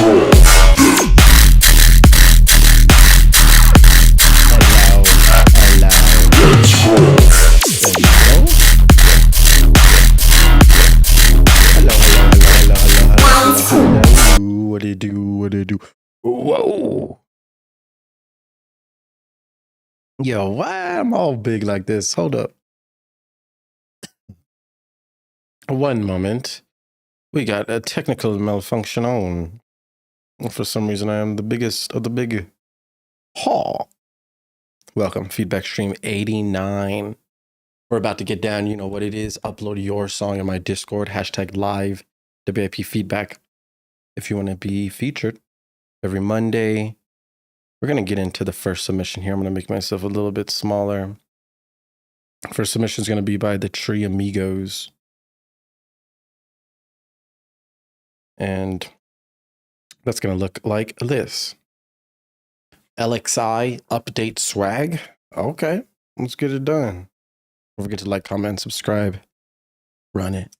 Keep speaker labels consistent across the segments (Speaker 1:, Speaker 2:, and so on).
Speaker 1: What it do? What it do? Whoa. Yo, why I'm all big like this? Hold up. One moment. We got a technical malfunction on. For some reason, I am the biggest of the big. Haw. Welcome, feedback stream 89. We're about to get down. You know what it is. Upload your song in my Discord. Hashtag live WIP feedback. If you want to be featured every Monday. We're going to get into the first submission here. I'm going to make myself a little bit smaller. First submission is going to be by the Tree Amigos. And that's going to look like this. LXI update swag. Okay, let's get it done. Don't forget to like, comment, and subscribe. Run it.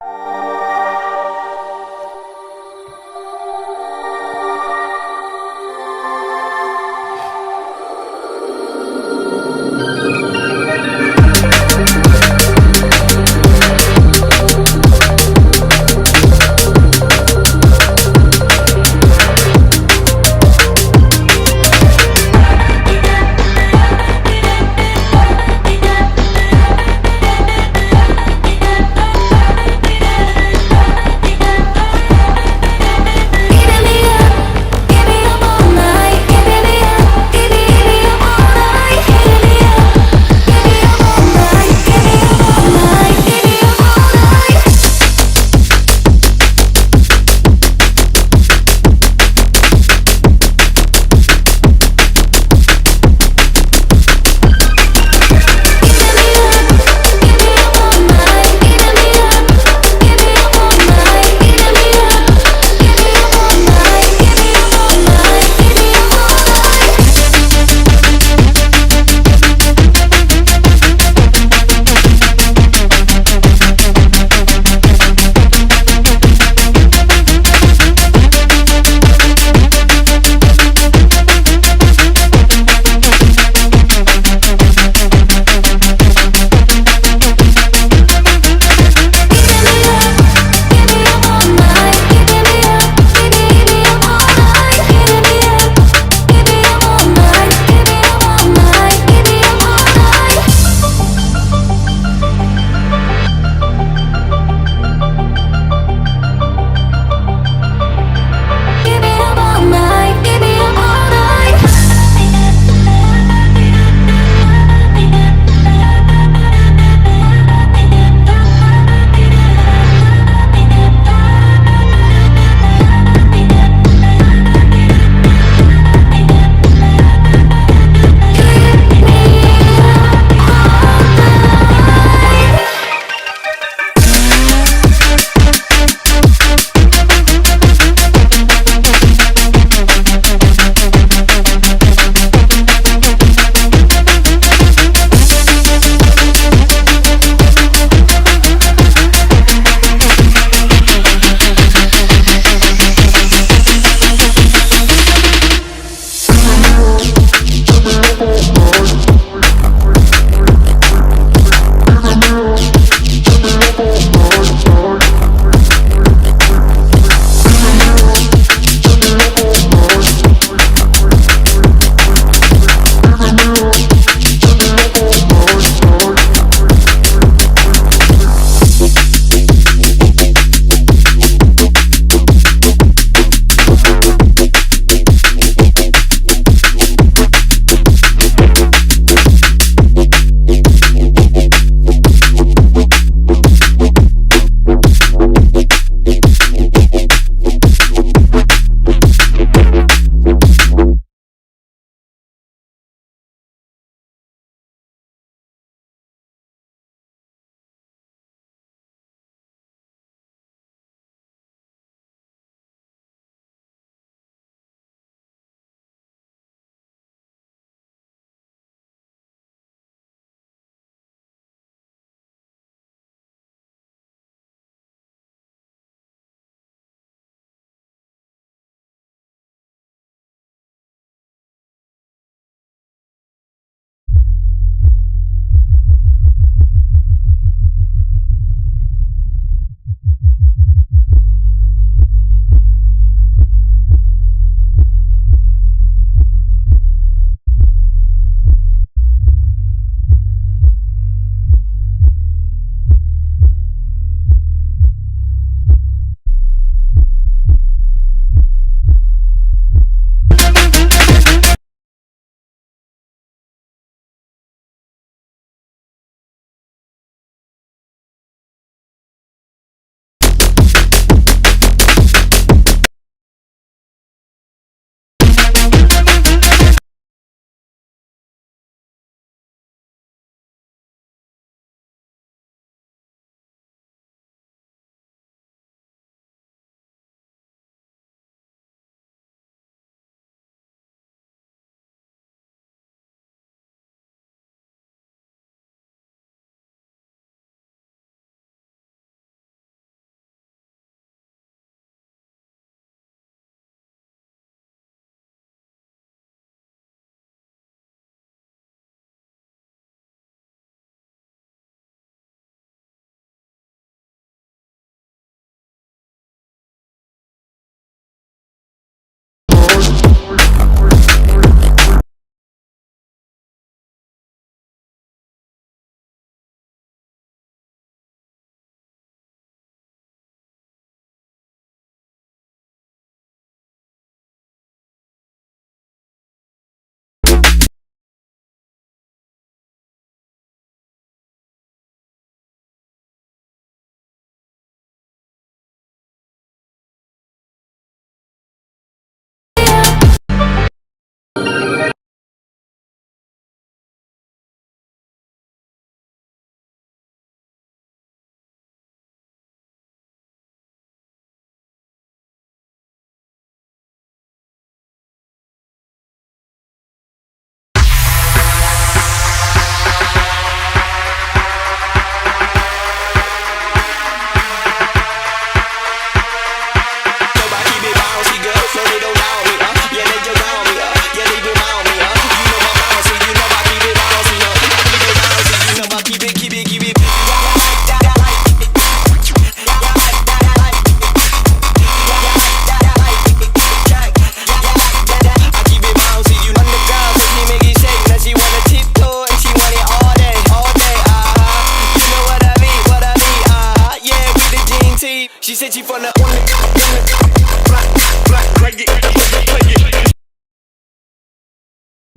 Speaker 2: said she from the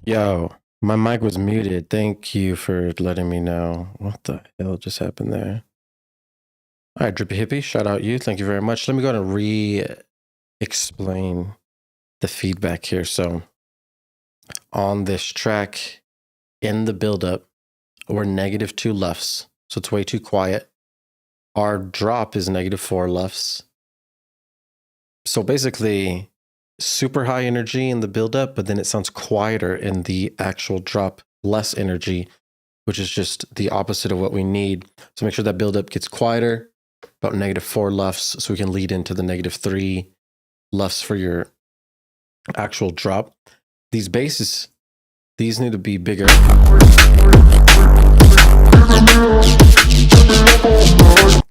Speaker 1: Yo, my mic was muted. Thank you for letting me know. What the hell just happened there? All right, Drippy Hippie, shout out you. Thank you very much. Let me go ahead and re-explain the feedback here. So on this track, in the buildup, we're -2 LUFS. So it's way too quiet. Our drop is -4 LUFS. So basically, super high energy in the buildup, but then it sounds quieter in the actual drop, less energy, which is just the opposite of what we need. So make sure that buildup gets quieter, about -4 LUFS, so we can lead into the -3 LUFS for your actual drop. These basses, these need to be bigger.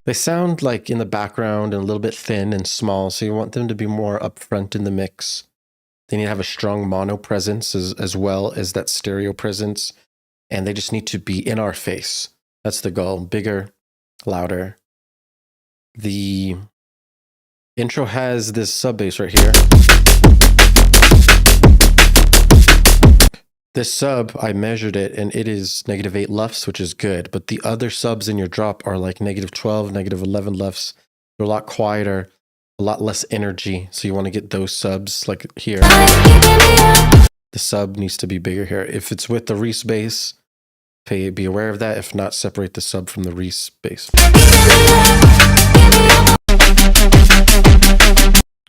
Speaker 1: They sound like in the background and a little bit thin and small, so you want them to be more upfront in the mix. They need to have a strong mono presence as well as that stereo presence, and they just need to be in our face. That's the goal. Bigger, louder. The intro has this sub bass right here. This sub, I measured it, and it is -8 LUFS, which is good. But the other subs in your drop are like -12, -11 LUFS. They're a lot quieter, a lot less energy. So you want to get those subs like here. The sub needs to be bigger here. If it's with the Reese bass, be aware of that. If not, separate the sub from the Reese bass.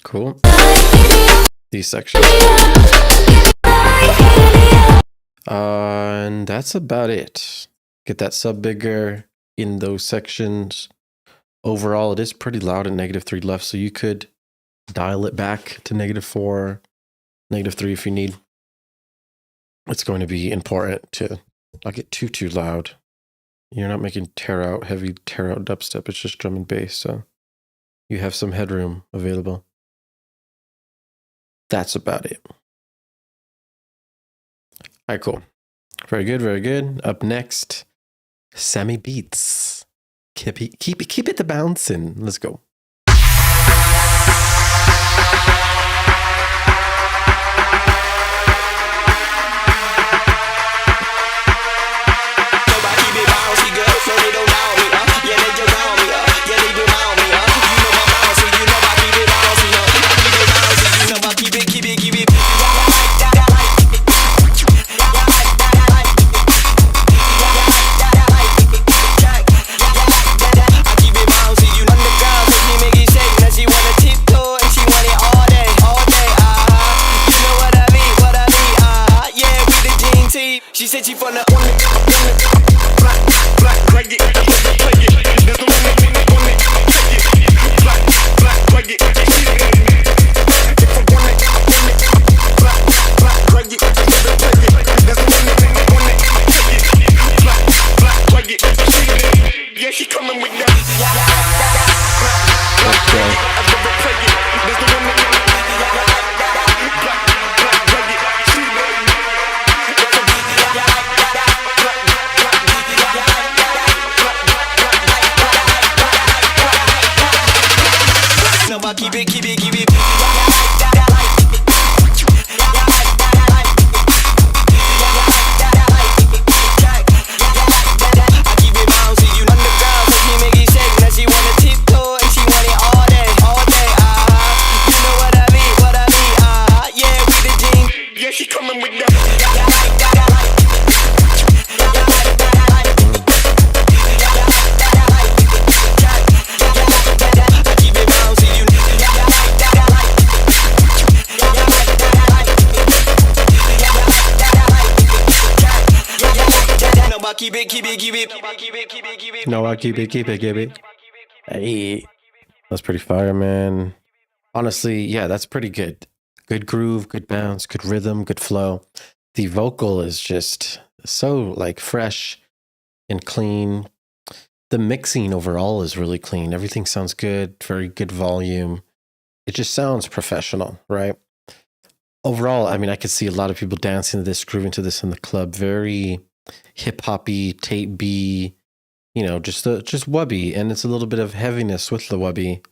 Speaker 1: Cool. These sections. And that's about it. Get that sub bigger in those sections. Overall, it is pretty loud at -3 LUFS, so you could dial it back to -4, -3 if you need. It's going to be important to not get too loud. You're not making heavy tear out dubstep. It's just drum and bass, so you have some headroom available. That's about it. All right, cool. Very good, very good. Up next, Sammy Beats. Keep it the bouncing. Let's go.
Speaker 2: She said she from the yeah, she coming with that. Keep it. Keep it.
Speaker 1: No, I keep it. Hey, that's pretty fire, man. Honestly, yeah, that's pretty good. Good groove, good bounce, good rhythm, good flow. The vocal is just so like fresh and clean. The mixing overall is really clean. Everything sounds good, very good volume. It just sounds professional, right? Overall, I mean, I could see a lot of people dancing to this, grooving to this in the club. Very hip-hoppy, tape B, you know, just wubby, and it's a little bit of heaviness with the wubby.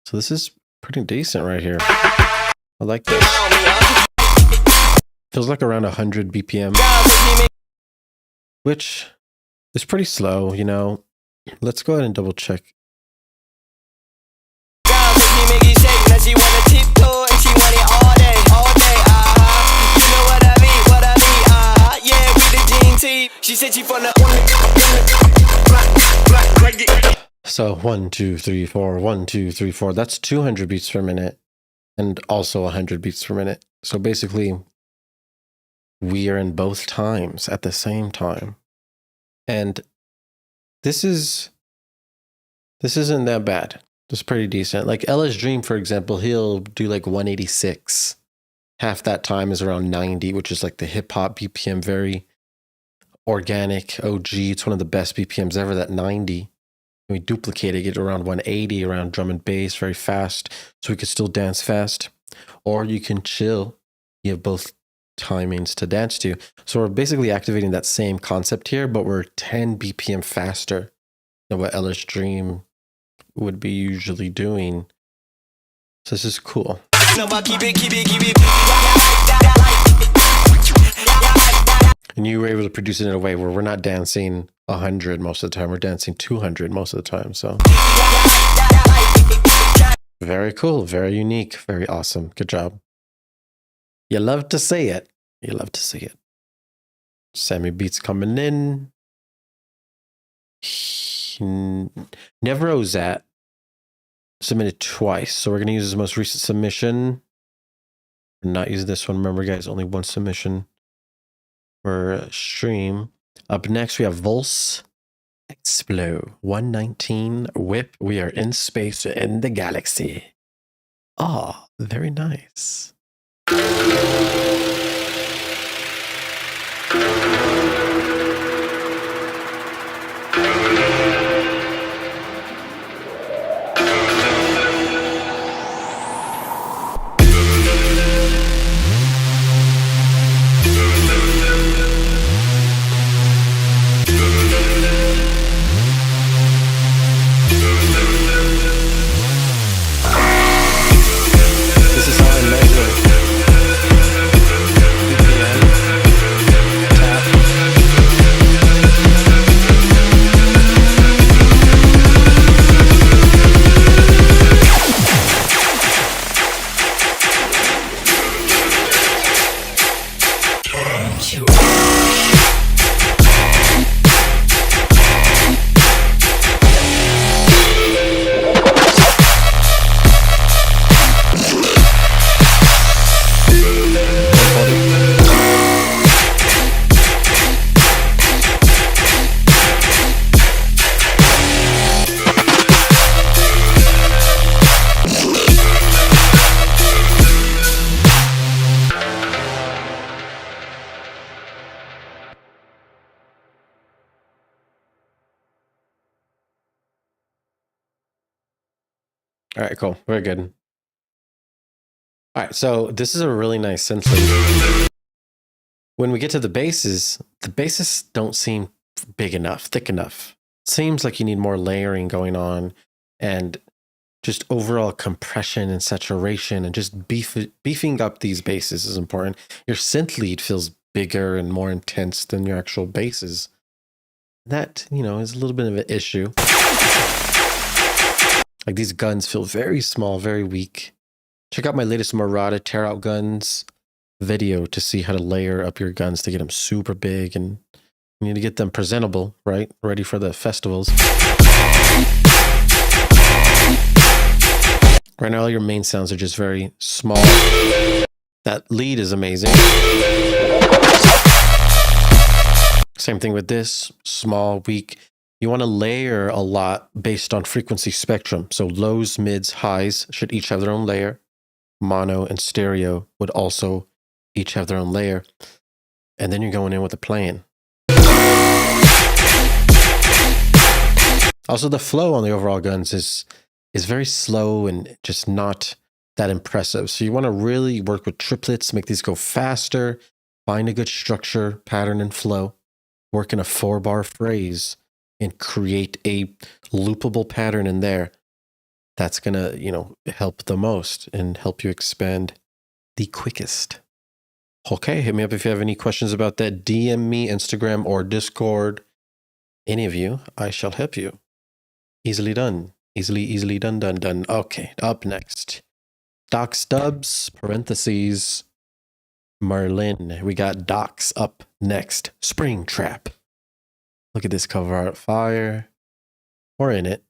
Speaker 1: So this is pretty decent right here. I like this. Feels like around 100 BPM, which is pretty slow, you know. Let's go ahead and double check. So 1, 2, 3, 4, 1, 2, 3, 4. That's 200 beats per minute and also 100 beats per minute. So basically, we are in both times at the same time. And this isn't that bad. It's pretty decent. Like LS Dream, for example, he'll do like 186. Half that time is around 90, which is like the hip hop BPM, very organic, OG. It's one of the best BPMs ever, that 90. And we duplicated it around 180, around drum and bass, very fast. So we could still dance fast. Or you can chill. You have both timings to dance to. So we're basically activating that same concept here, but we're 10 BPM faster than what LS Dream would be usually doing. So this is cool. And you were able to produce it in a way where we're not dancing 100 most of the time, we're dancing 200 most of the time. So very cool, very unique, very awesome. Good job. You love to see it. You love to see it. Sammy beats coming in. Never Ozat submitted twice, so we're going to use his most recent submission. Not use this one. Remember, guys, only one submission for stream. Up next, we have Vulse Explode 119 WIP. We are in space in the galaxy. Ah, very nice. This is how I measure BPM, tap. All right, cool. Very good. All right, so this is a really nice synth lead. When we get to the basses don't seem big enough, thick enough. Seems like you need more layering going on, and just overall compression and saturation, and just beefing up these basses is important. Your synth lead feels bigger and more intense than your actual basses. That, you know, is a little bit of an issue. Like these guns feel very small, very weak. Check out my latest Murata tear out guns video to see how to layer up your guns to get them super big, and you need to get them presentable, right? Ready for the festivals. Right now, all your main sounds are just very small. That lead is amazing. Same thing with this, small, weak. You want to layer a lot based on frequency spectrum. So lows, mids, highs should each have their own layer. Mono and stereo would also each have their own layer. And then you're going in with the playing. Also, the flow on the overall guns is very slow and just not that impressive. So you want to really work with triplets, make these go faster, find a good structure, pattern, and flow. Work in a 4-bar phrase and create a loopable pattern in there. that's gonna, help the most and help you expand the quickest. Okay, hit me up if you have any questions about that. DM me, Instagram or Discord. Any of you, I shall help you. Easily done. Easily done. Okay, up next. Docs Dubs, parentheses, Merlin. We got Docs up next. Spring Trap. Look at this cover art. Fire. We're in it.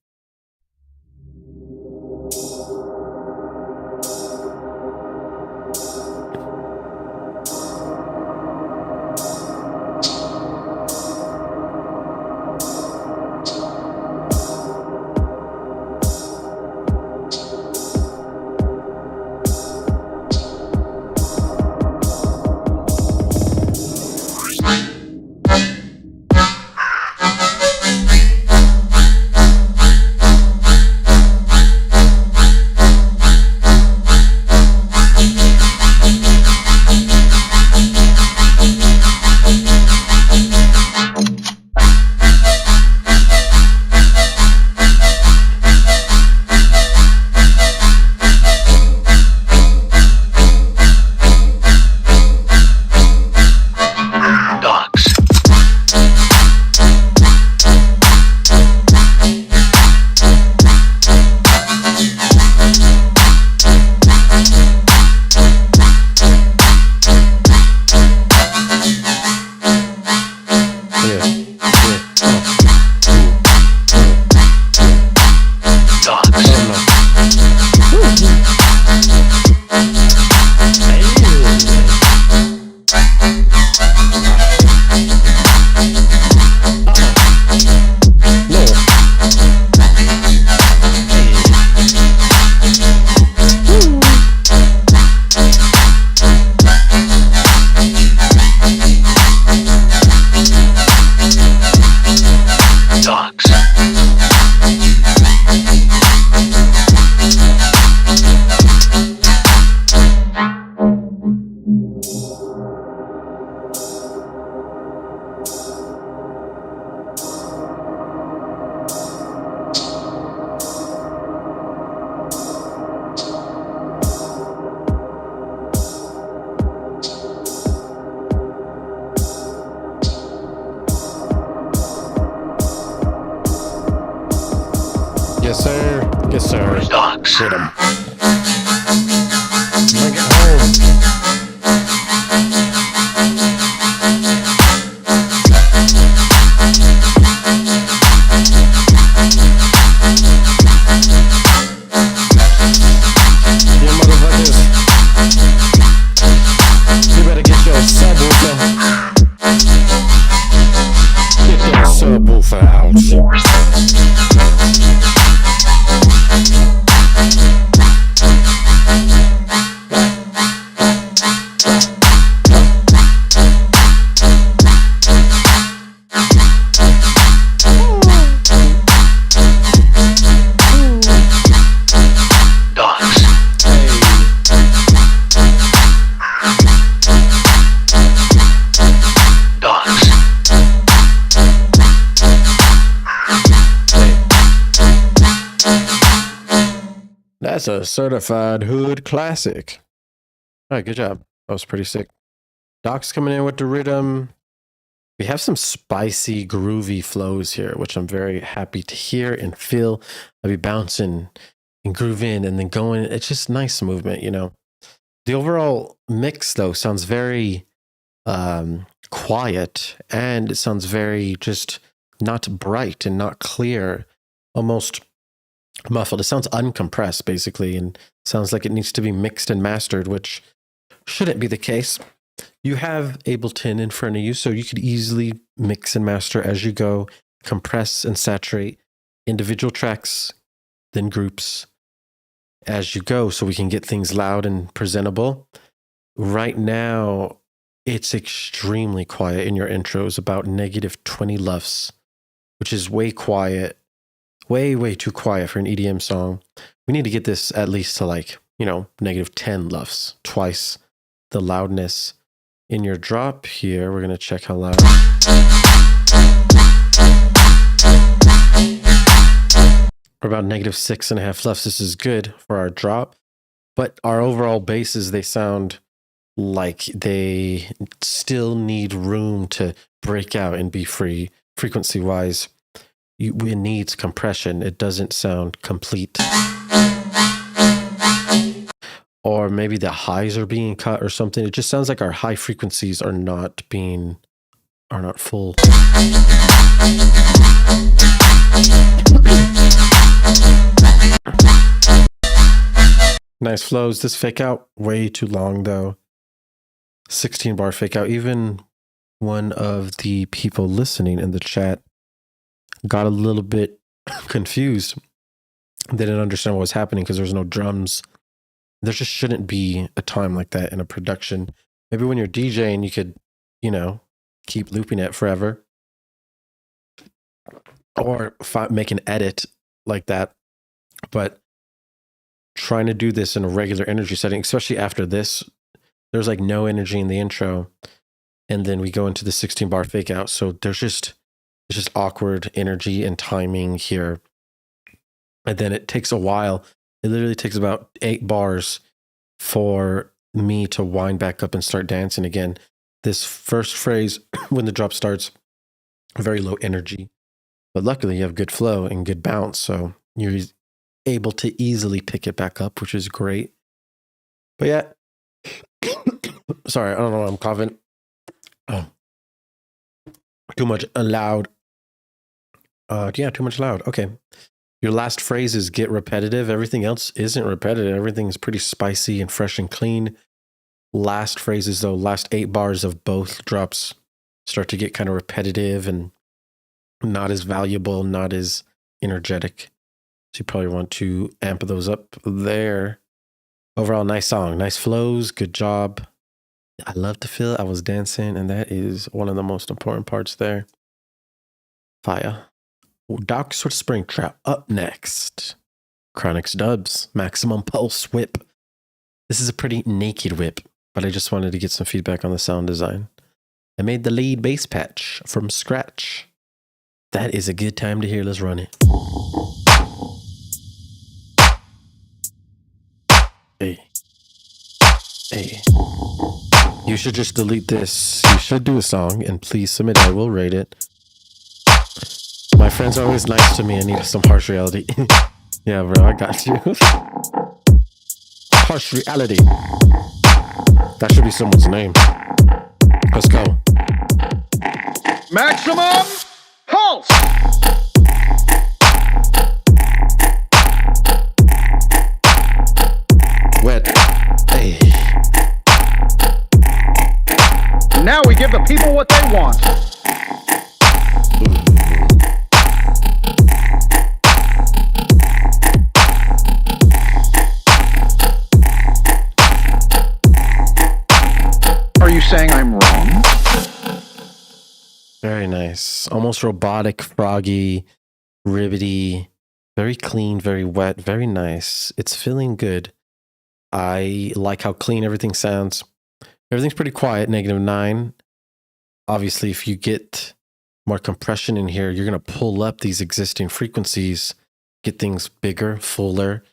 Speaker 1: Yes, sir. Yes, sir.
Speaker 3: Docs.
Speaker 1: Hit him. Bring it home. You motherfuckers. You better get your subwoofer. Get that subwoofer out. That's a certified hood classic. All right, good job. That was pretty sick. Doc's coming in with the rhythm. We have some spicy, groovy flows here, which I'm very happy to hear and feel. I'll be bouncing and grooving and then going. It's just nice movement, you know. The overall mix, though, sounds very quiet, and it sounds very just not bright and not clear, almost muffled. It sounds uncompressed, basically, and sounds like it needs to be mixed and mastered, which shouldn't be the case. You have Ableton in front of you, so you could easily mix and master as you go, compress and saturate individual tracks, then groups as you go, so we can get things loud and presentable. Right now, it's extremely quiet in your intros, about -20 LUFS, which is way quiet. Way too quiet for an EDM song. We need to get this at least to -10 LUFS, twice the loudness. In your drop here, we're going to check how loud. We're about -6.5 fluffs. This is good for our drop, but our overall basses, they sound like they still need room to break out and be free. Frequency wise, it needs compression. It doesn't sound complete. Or maybe the highs are being cut or something. It just sounds like our high frequencies are not full. Nice flows. This fake out way too long though. 16 bar fake out. Even one of the people listening in the chat got a little bit confused. They didn't understand what was happening because there's no drums. There just shouldn't be a time like that in a production. Maybe when you're DJing, you could, keep looping it forever. Or make an edit like that. But trying to do this in a regular energy setting, especially after this, there's like no energy in the intro. And then we go into the 16 bar fake out. So it's just awkward energy and timing here. And then it takes a while. It literally takes about 8 bars for me to wind back up and start dancing again. This first phrase, when the drop starts, very low energy. But luckily you have good flow and good bounce. So you're able to easily pick it back up, which is great. But yeah, sorry, I don't know why I'm coughing. Oh, too much loud. Too much loud. Okay. Your last phrases get repetitive. Everything else isn't repetitive. Everything is pretty spicy and fresh and clean. Last phrases, though, last 8 bars of both drops start to get kind of repetitive and not as valuable, not as energetic. So you probably want to amp those up there. Overall, nice song, nice flows, good job. I love to feel I was dancing, and that is one of the most important parts there. Fire. Dark Sort of Spring Trap up next. Chronix Dubs, Maximum Pulse WIP. This is a pretty naked WIP, but I just wanted to get some feedback on the sound design. I made the lead bass patch from scratch. That is a good time to hear. Let's run it. Hey. Hey. You should just delete this. You should do a song and please submit it. I will rate it. My friends are always nice to me. I need some harsh reality. Yeah, bro, I got you. Harsh reality. That should be someone's name. Let's go.
Speaker 3: Maximum Pulse!
Speaker 1: Wet. Hey.
Speaker 3: Now we give the people what they want. Are you saying I'm wrong?
Speaker 1: Very nice. Almost robotic, froggy, ribbity, very clean, very wet, very nice. It's feeling good. I like how clean everything sounds. Everything's pretty quiet, -9. Obviously, if you get more compression in here, you're going to pull up these existing frequencies, get things bigger, fuller,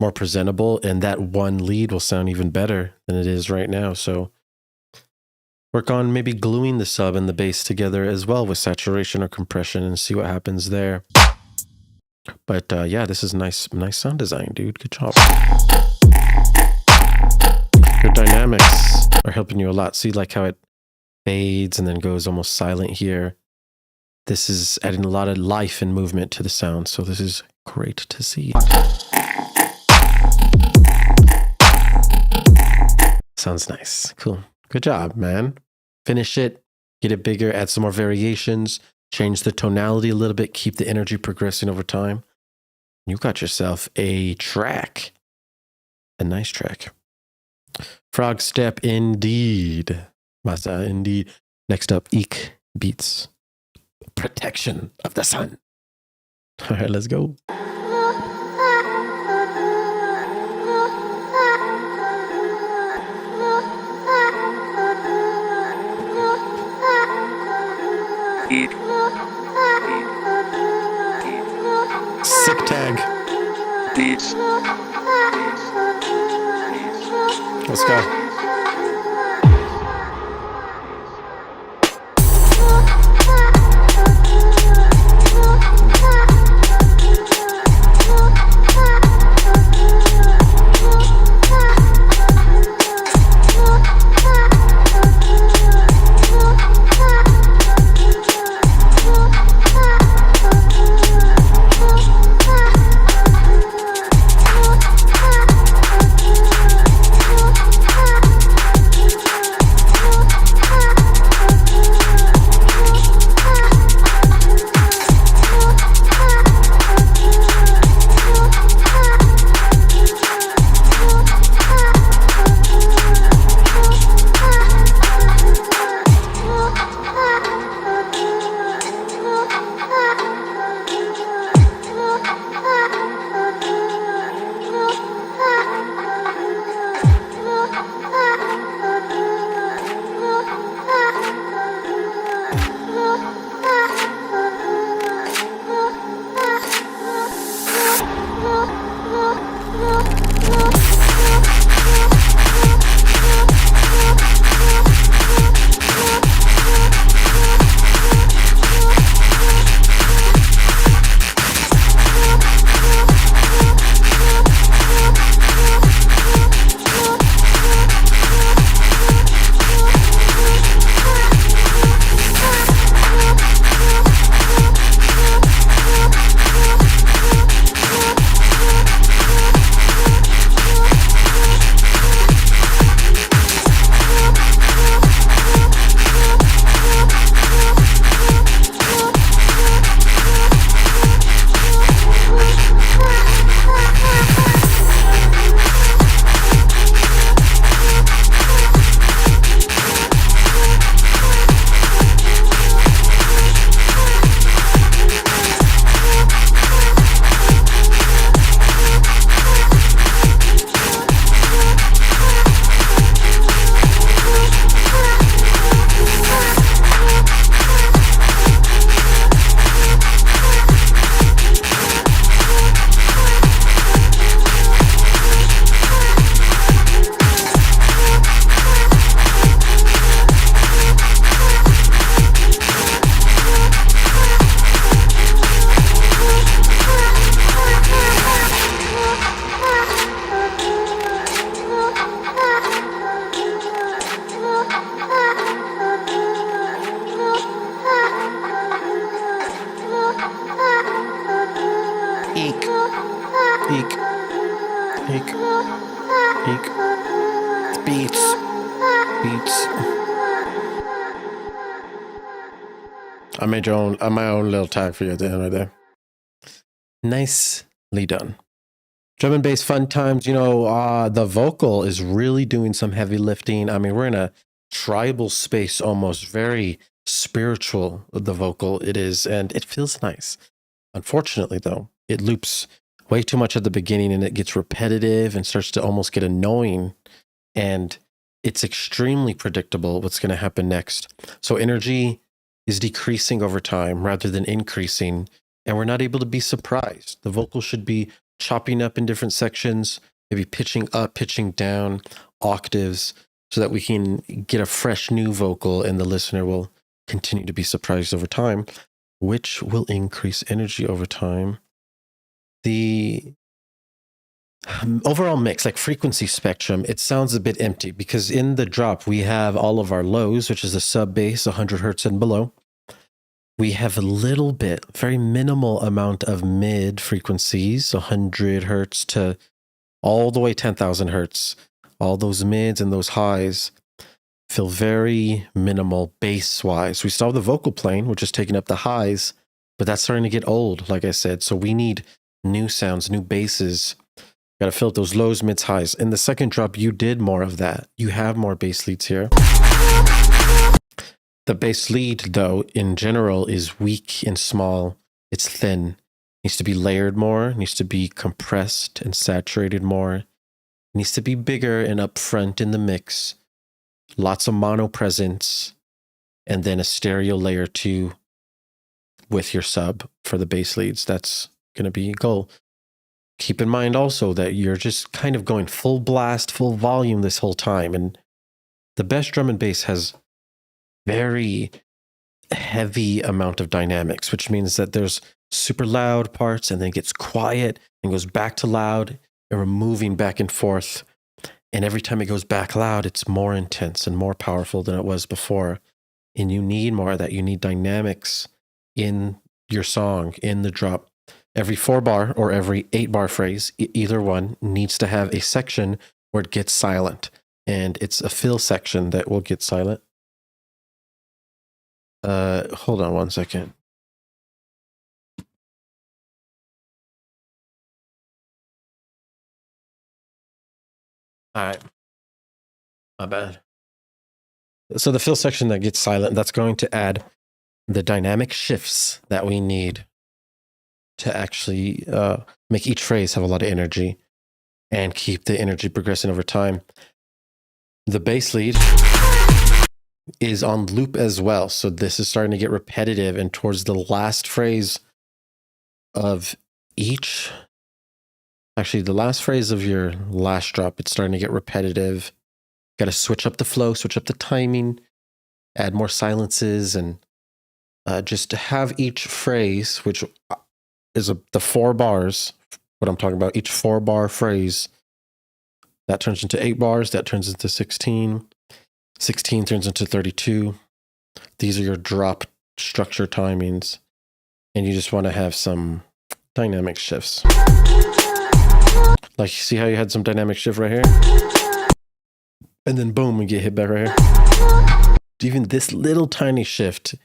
Speaker 1: more presentable, and that one lead will sound even better than it is right now. So work on maybe gluing the sub and the bass together as well with saturation or compression and see what happens there. But yeah, this is nice sound design, dude. Good job. Your dynamics are helping you a lot. See like how it fades and then goes almost silent here. This is adding a lot of life and movement to the sound. So this is great to see. Sounds nice. Cool. Good job, man. Finish it, get it bigger, add some more variations, change the tonality a little bit, keep the energy progressing over time. You got yourself a track. A nice track. Frog Step indeed. Masa indeed. Next up, Eek Beats. Protection of the Sun. All right, let's go. Sick tag. Let's go. Eek. Eek. Eek. Beats. Beats. I made my own little tag for you at the end right there. Nicely done. Drum and bass fun times. You know, the vocal is really doing some heavy lifting. I mean, we're in a tribal space almost, very spiritual, the vocal it is, and it feels nice. Unfortunately, though, it loops way too much at the beginning and it gets repetitive and starts to almost get annoying. And it's extremely predictable what's going to happen next. So energy is decreasing over time rather than increasing, and we're not able to be surprised. The vocal should be chopping up in different sections, maybe pitching up, pitching down, octaves, so that we can get a fresh new vocal and the listener will continue to be surprised over time, which will increase energy over time. The overall mix, like frequency spectrum, it sounds a bit empty because in the drop, we have all of our lows, which is a sub bass, 100 hertz and below. We have a little bit, very minimal amount of mid frequencies, 100 hertz to all the way 10,000 hertz. All those mids and those highs feel very minimal bass-wise. We still have the vocal plane, which is taking up the highs, but that's starting to get old, like I said. So we need new sounds, new basses. Got to fill those lows, mids, highs. In the second drop, you did more of that. You have more bass leads here. The bass lead, though, in general, is weak and small. It's thin. Needs to be layered more. Needs to be compressed and saturated more. Needs to be bigger and upfront in the mix. Lots of mono presence. And then a stereo layer too with your sub for the bass leads. That's going to be a goal. keep in mind also that you're just kind of going full blast, full volume this whole time. And the best drum and bass has very heavy amount of dynamics, which means that there's super loud parts and then it gets quiet and goes back to loud, and we're moving back and forth. And every time it goes back loud, it's more intense and more powerful than it was before. And you need more of that. You need dynamics in your song, in the drop. Every 4-bar or every 8-bar phrase, either one needs to have a section where it gets silent. And it's a fill section that will get silent. Hold on one second. All right. My bad. So the fill section that gets silent, that's going to add the dynamic shifts that we need to actually make each phrase have a lot of energy and keep the energy progressing over time. The bass lead is on loop as well. So this is starting to get repetitive, and towards the last phrase of each, actually the last phrase of your last drop, it's starting to get repetitive. Got to switch up the flow, switch up the timing, add more silences, and just to have each phrase, which is the 4 bars, what I'm talking about, each 4-bar phrase, that turns into 8 bars, that turns into 16. 16 turns into 32. These are your drop structure timings. And you just want to have some dynamic shifts. Like, see how you had some dynamic shift right here? And then boom, we get hit back right here. Even this little tiny shift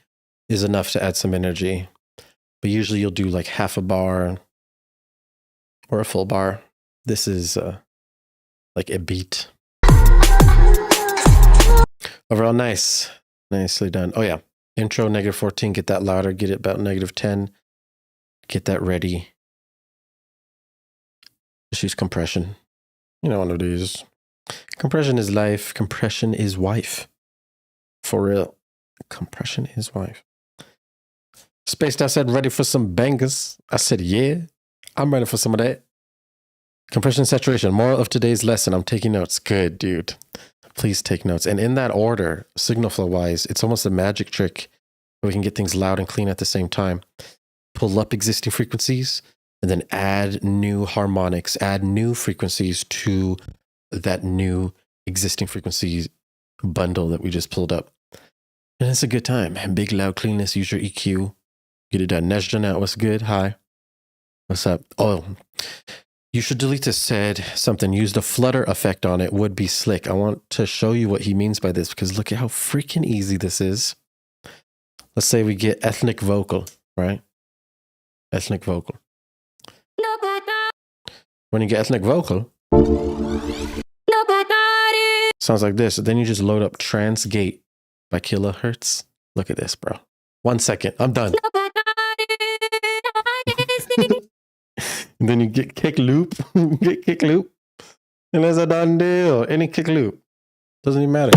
Speaker 1: is enough to add some energy. But usually you'll do like half a bar or a full bar. This is like a beat. Overall, nice. Nicely done. Oh yeah. Intro, -14. Get that louder. Get it about -10. Get that ready. Just use compression. You know what it is. Compression is life. Compression is wife. For real. Compression is wife. Spaced Out said, ready for some bangers. I said, yeah. I'm ready for some of that. Compression saturation. Moral of today's lesson. I'm taking notes. Good, dude. Please take notes. And in that order, signal flow wise, it's almost a magic trick where we can get things loud and clean at the same time. Pull up existing frequencies and then add new harmonics, add new frequencies to that new existing frequencies bundle that we just pulled up. And it's a good time. Big loud cleanness, use your EQ. Get it done. Nejdan out, what's good? Hi. What's up? Oh, you should delete this, said something. Use the flutter effect on it, would be slick. I want to show you what he means by this, because look at how freaking easy this is. Let's say we get ethnic vocal, right? Ethnic vocal. When you get ethnic vocal, sounds like this. Then you just load up Transgate by Kilohertz. Look at this, bro. 1 second. I'm done. And then you get kick loop. Get kick loop. And there's a done deal. Any kick loop. Doesn't even matter.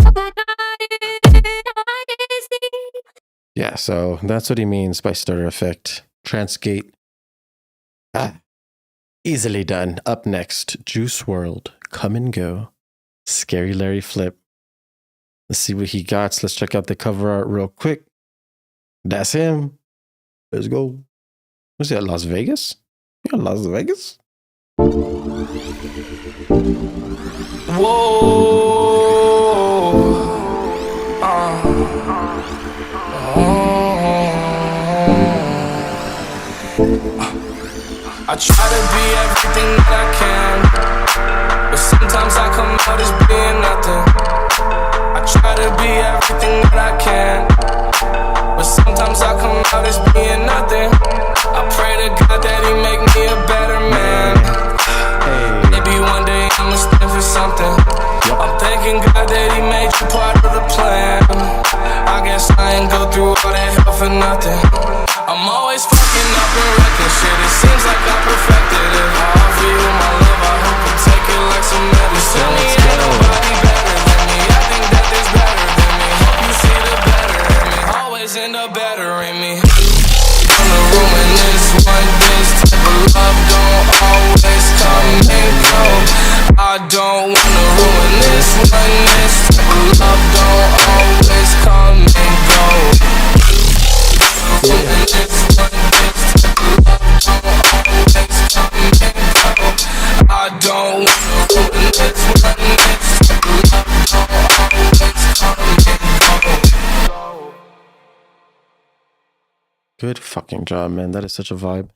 Speaker 1: Yeah, so that's what he means by stutter effect. Transgate. Easily done. Up next, Juice WRLD. Come and Go. Scary Larry Flip. Let's see what he got. So let's check out the cover art real quick. That's him. Let's go. What's that, Las Vegas? Yeah, Las Vegas?
Speaker 4: I try to be everything that I can, but sometimes I come out as being nothing. I try to be everything that I can, but sometimes I come out as being nothing. I pray to God that he make me a better man. Maybe one day I'ma stand for something. I'm thanking God that he made you part of the plan. I guess I ain't go through all that hell for nothing. I'm always fucking up and wrecking shit. It seems like I perfected it. How I feel my
Speaker 1: Good fucking job, man. That is such a vibe.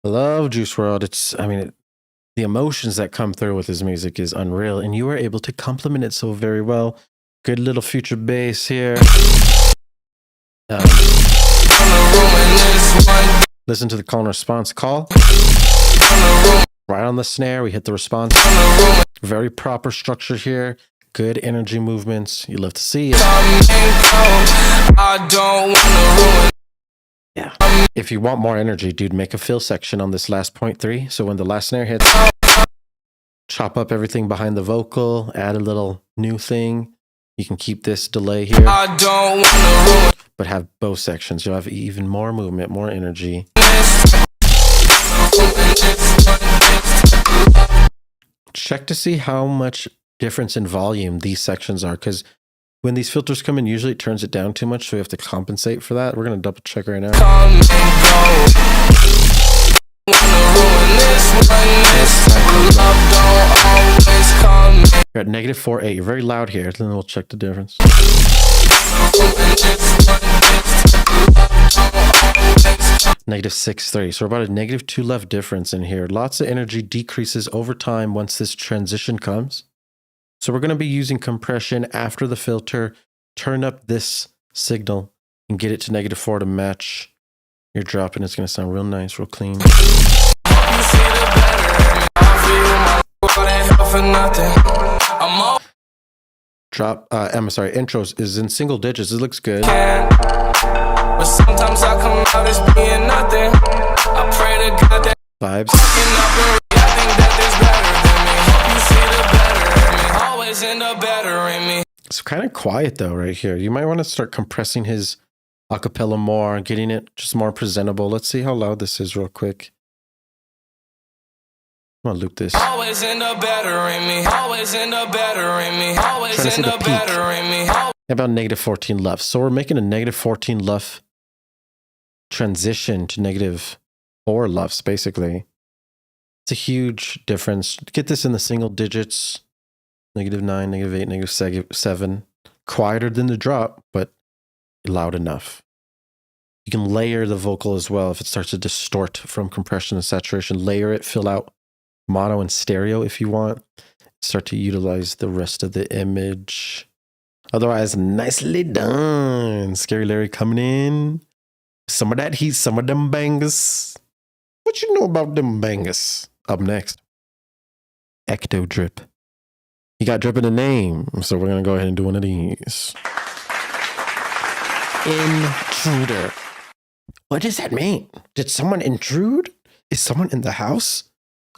Speaker 1: I love Juice WRLD. The emotions that come through with his music is unreal, and you were able to complement it so very well. Good little future bass here. Listen to the call and response call. Right on the snare, we hit the response. Very proper structure here. Good energy movements. You love to see it. Yeah. If you want more energy, dude, make a fill section on this last 0.3. So when the last snare hits, chop up everything behind the vocal, add a little new thing. You can keep this delay here, but have both sections. You'll have even more movement, more energy. Check to see how much difference in volume these sections are, because when these filters come in, usually it turns it down too much, so we have to compensate for that. We're going to double check right now. You're at -4.8. You're very loud here. Then we'll check the difference. -6.3. So we're about a -2 left difference in here. Lots of energy decreases over time once this transition comes. So we're going to be using compression after the filter. Turn up this signal and get it to -4 to match your drop, and it's going to sound real nice, real clean. Drop, intros is in single digits. It looks good.
Speaker 4: But sometimes I come out as being nothing. I pray to God that
Speaker 1: Vibes.
Speaker 4: I think that there's better than me. You see the better in me. Always end up better in me.
Speaker 1: It's kind of quiet though right here. You might want to start compressing his acapella more, getting it just more presentable. Let's see how loud this is real quick. I'm gonna loop this.
Speaker 4: Always end up better in me. Always end up better in me. Always
Speaker 1: Trying to see
Speaker 4: end
Speaker 1: the
Speaker 4: up
Speaker 1: peak.
Speaker 4: better in me.
Speaker 1: About -14 left. So we're making a -14 left transition to -4 lefts, basically. It's a huge difference. Get this in the single digits. -9, -8, -7. Quieter than the drop, but loud enough. You can layer the vocal as well if it starts to distort from compression and saturation. Layer it, fill out mono and stereo if you want. Start to utilize the rest of the image. Otherwise, nicely done. Scary Larry coming in. Some of that heat, some of them bangers. What you know about them bangers? Up next, Ecto Drip. He got drip in the name, so we're going to go ahead and do one of these. Intruder. What does that mean? Did someone intrude? Is someone in the house?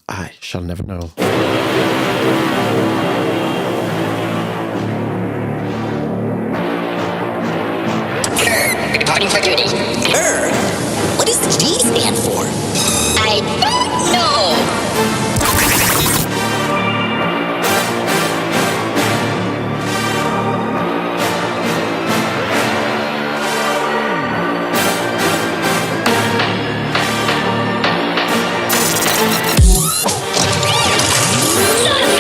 Speaker 1: I shall never know.
Speaker 5: Reporting for duty. What does the G stand for? I don't know. Son of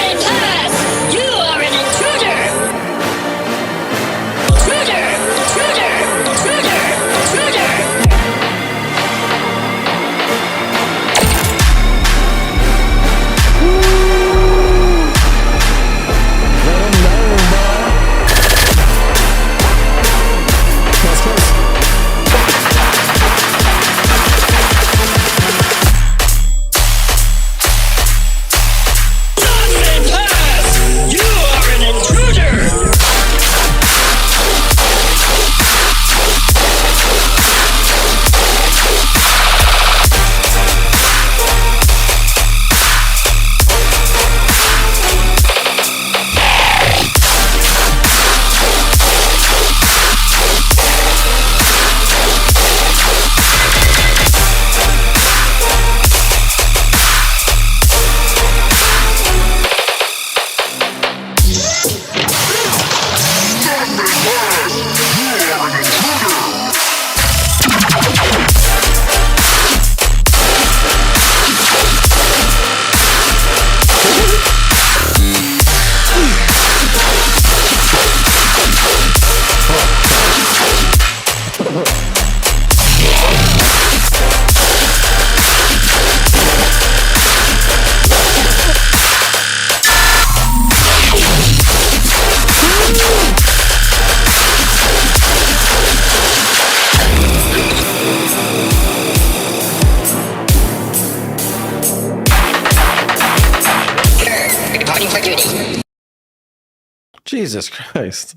Speaker 1: Jesus Christ.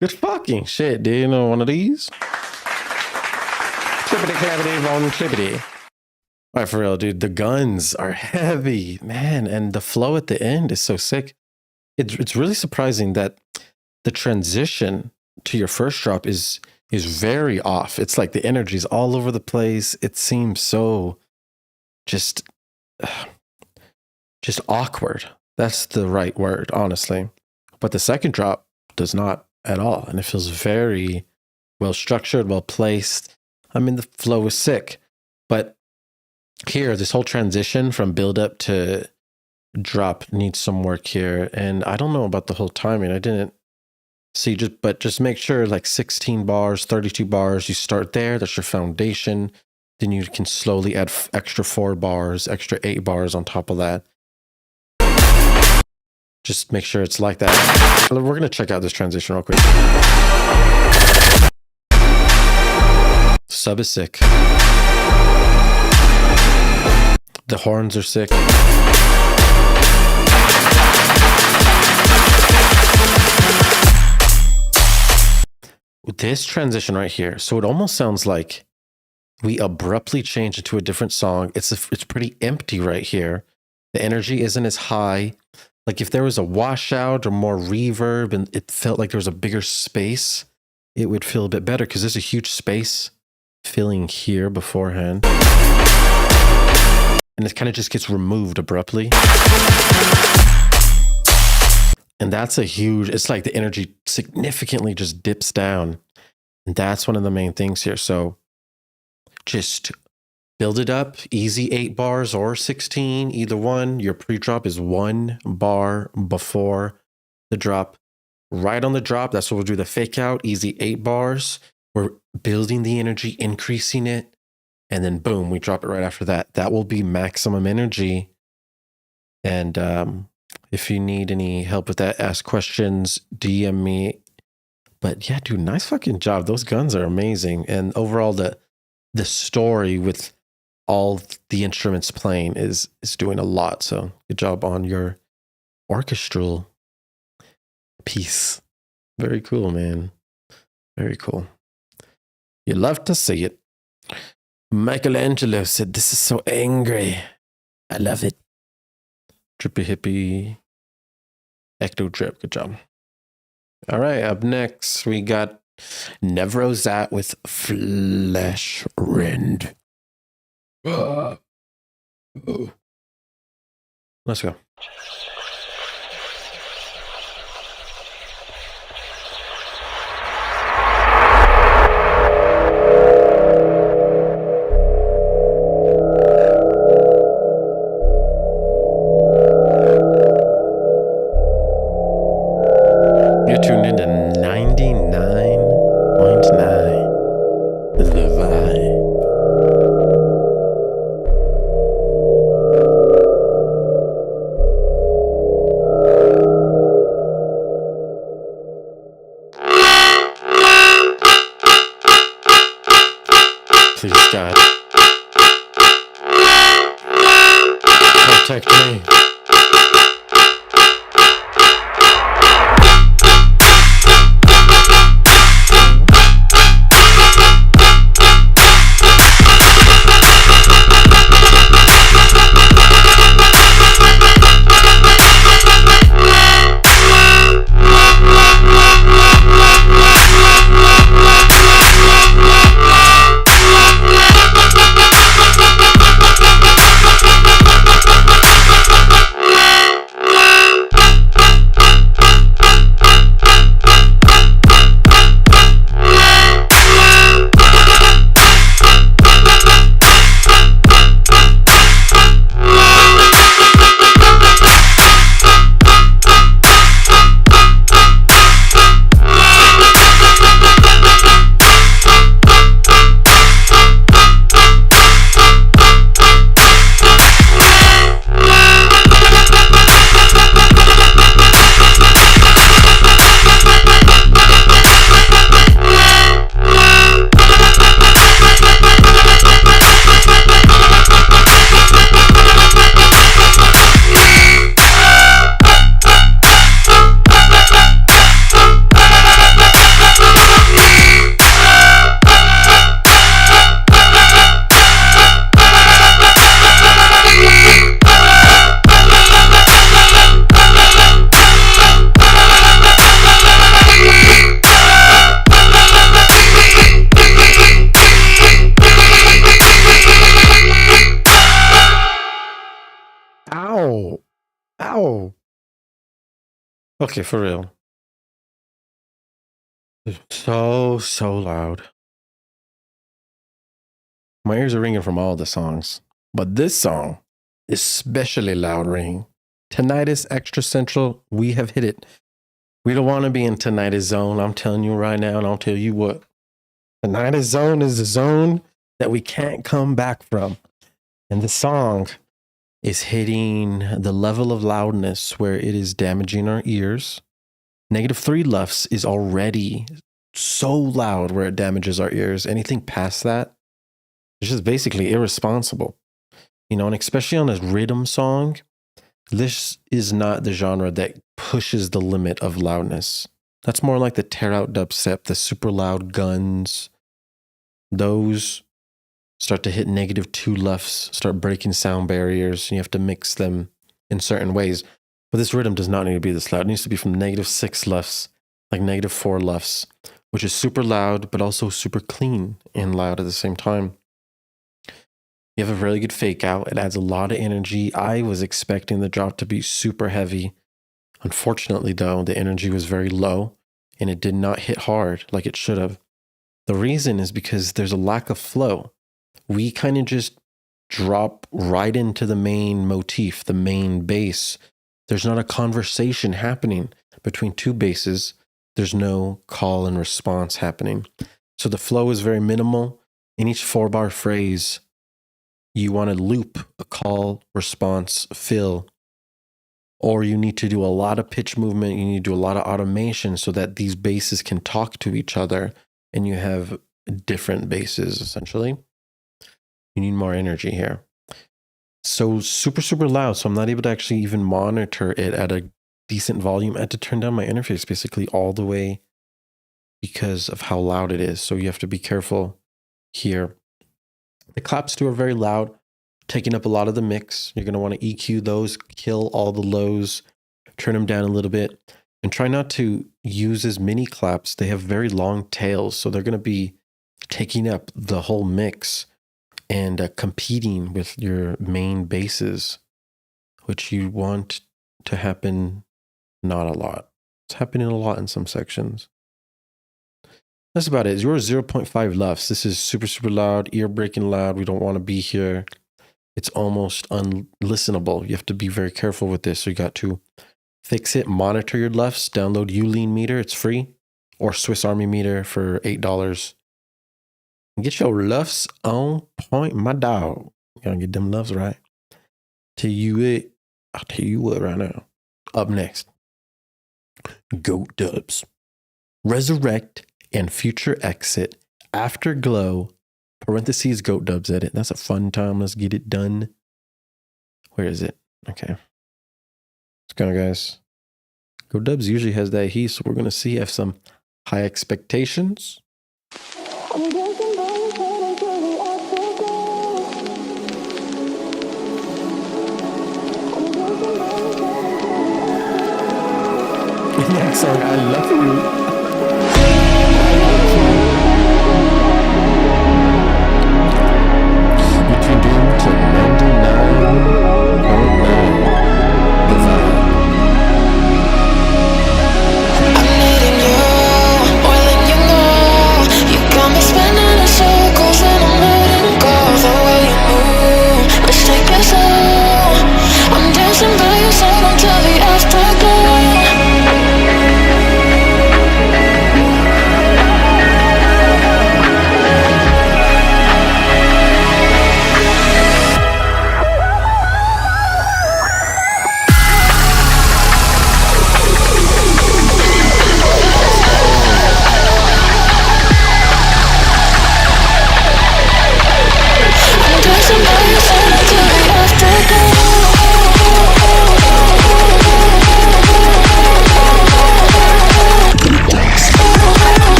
Speaker 1: Good fucking shit, dude. You know one of these? Clippity clappity von clippity. All right, for real, dude. The guns are heavy, man, and the flow at the end is so sick. It's really surprising that the transition to your first drop is very off. It's like the energy's all over the place. It seems so just awkward. That's the right word, honestly. But the second drop does not at all, and it feels very well structured, well placed. I mean, the flow is sick, but here, this whole transition from build up to drop needs some work here. And I don't know about the whole timing. I didn't see, just make sure like 16 bars, 32 bars, you start there. That's your foundation. Then you can slowly add extra 4 bars, extra 8 bars on top of that. Just make sure it's like that. We're going to check out this transition real quick. Sub is sick. The horns are sick. This transition right here, so it almost sounds like we abruptly change into a different song. It's pretty empty right here. The energy isn't as high. Like if there was a washout or more reverb and it felt like there was a bigger space, it would feel a bit better because there's a huge space filling here beforehand. And it kind of just gets removed abruptly. And that's a huge, it's like the energy significantly just dips down. And that's one of the main things here. So just build it up, easy 8 bars or 16, either one. Your pre-drop is 1 bar before the drop. Right on the drop, that's what we'll do, the fake out, easy 8 bars. We're building the energy, increasing it. And then boom, we drop it right after that. That will be maximum energy. And if you need any help with that, ask questions, DM me. But yeah, dude, nice fucking job. Those guns are amazing. And overall, the story with all the instruments playing is doing a lot. So good job on your orchestral piece. Very cool, man. Very cool. You love to see it. Michelangelo said, "This is so angry. I love it." Drippy hippie. Ecto drip. Good job. All right. Up next, we got Nevrozat with Flesh Rend. Let's go. You're tuned into 99.9 The Vibe. How? Okay, for real. So loud. My ears are ringing from all the songs, but this song, especially loud ringing. Tinnitus Extra Central, we have hit it. We don't want to be in tinnitus zone. I'm telling you right now, and I'll tell you what. Tinnitus zone is a zone that we can't come back from. And the song is hitting the level of loudness where it is damaging our ears. -3 LUFS is already so loud where it damages our ears. Anything past that, it's just basically irresponsible. You know, and especially on a rhythm song, this is not the genre that pushes the limit of loudness. That's more like the tear out dubstep, the super loud guns. Those start to hit -2 LUFS, start breaking sound barriers, and you have to mix them in certain ways. But this rhythm does not need to be this loud. It needs to be from -6 LUFS, like -4 LUFS, which is super loud, but also super clean and loud at the same time. You have a really good fake out. It adds a lot of energy. I was expecting the drop to be super heavy. Unfortunately, though, the energy was very low and it did not hit hard like it should have. The reason is because there's a lack of flow. We kind of just drop right into the main motif, the main bass. There's not a conversation happening between two basses. There's no call and response happening. So the flow is very minimal. In each 4-bar phrase, you want to loop a call, response, fill, or you need to do a lot of pitch movement. You need to do a lot of automation so that these basses can talk to each other and you have different basses, essentially. You need more energy here. So super loud. So I'm not able to actually even monitor it at a decent volume. I had to turn down my interface basically all the way because of how loud it is. So you have to be careful here. The claps too are very loud, taking up a lot of the mix. You're going to want to EQ those, kill all the lows, turn them down a little bit, and try not to use as many claps. They have very long tails, so they're going to be taking up the whole mix and competing with your main basses, which you want to happen not a lot. It's happening a lot in some sections. That's about it. Yours 0.5 LUFS. This is super loud, ear-breaking loud. We don't want to be here. It's almost unlistenable. You have to be very careful with this. So you got to fix it, monitor your LUFS, download Ulean Meter. It's free. Or Swiss Army Meter for $8. Get your LUFS on point, my dog. You gotta get them LUFS right. I'll tell you what right now. Up next, Goat Dubs. Resurrect and Future Exit, Afterglow, parentheses, Goat Dubs edit. That's a fun time. Let's get it done. Where is it? Okay. Let's go, guys. Goat Dubs usually has that heat, so we're going to see if some high expectations. Next song, I Love You.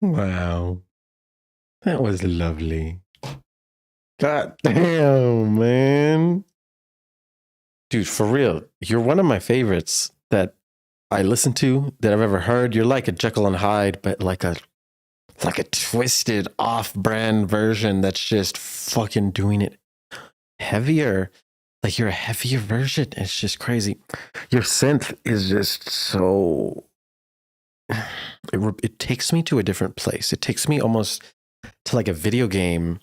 Speaker 1: Wow. That was lovely. God damn, man. Dude, for real, you're one of my favorites that I listen to, that I've ever heard. You're like a Jekyll and Hyde, but like a twisted off-brand version that's just fucking doing it heavier. Like you're a heavier version. It's just crazy. Your synth is just so... It takes me to a different place. It takes me almost to like a video game,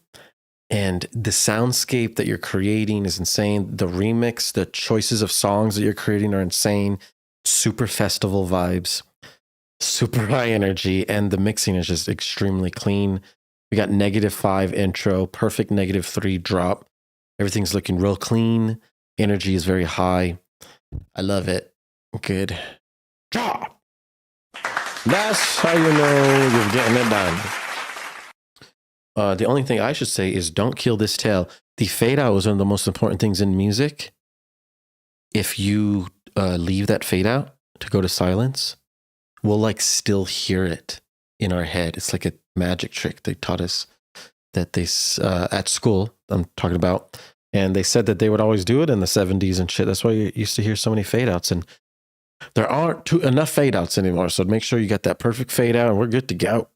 Speaker 1: and the soundscape that you're creating is insane. The remix, the choices of songs that you're creating are insane. Super festival vibes, super high energy, and the mixing is just extremely clean. We got -5 intro, perfect -3 drop. Everything's looking real clean. Energy is very high. I love it. Good job. That's how you know you're getting it done. The only thing I should say is don't kill this tail. The fade out is one of the most important things in music. If you leave that fade out to go to silence, we'll like still hear it in our head. It's like a magic trick they taught us that they at school I'm talking about, and they said that they would always do it in the 70s and shit. That's why you used to hear so many fade outs, and there aren't enough fade outs anymore. So make sure you get that perfect fade out, and we're good to go.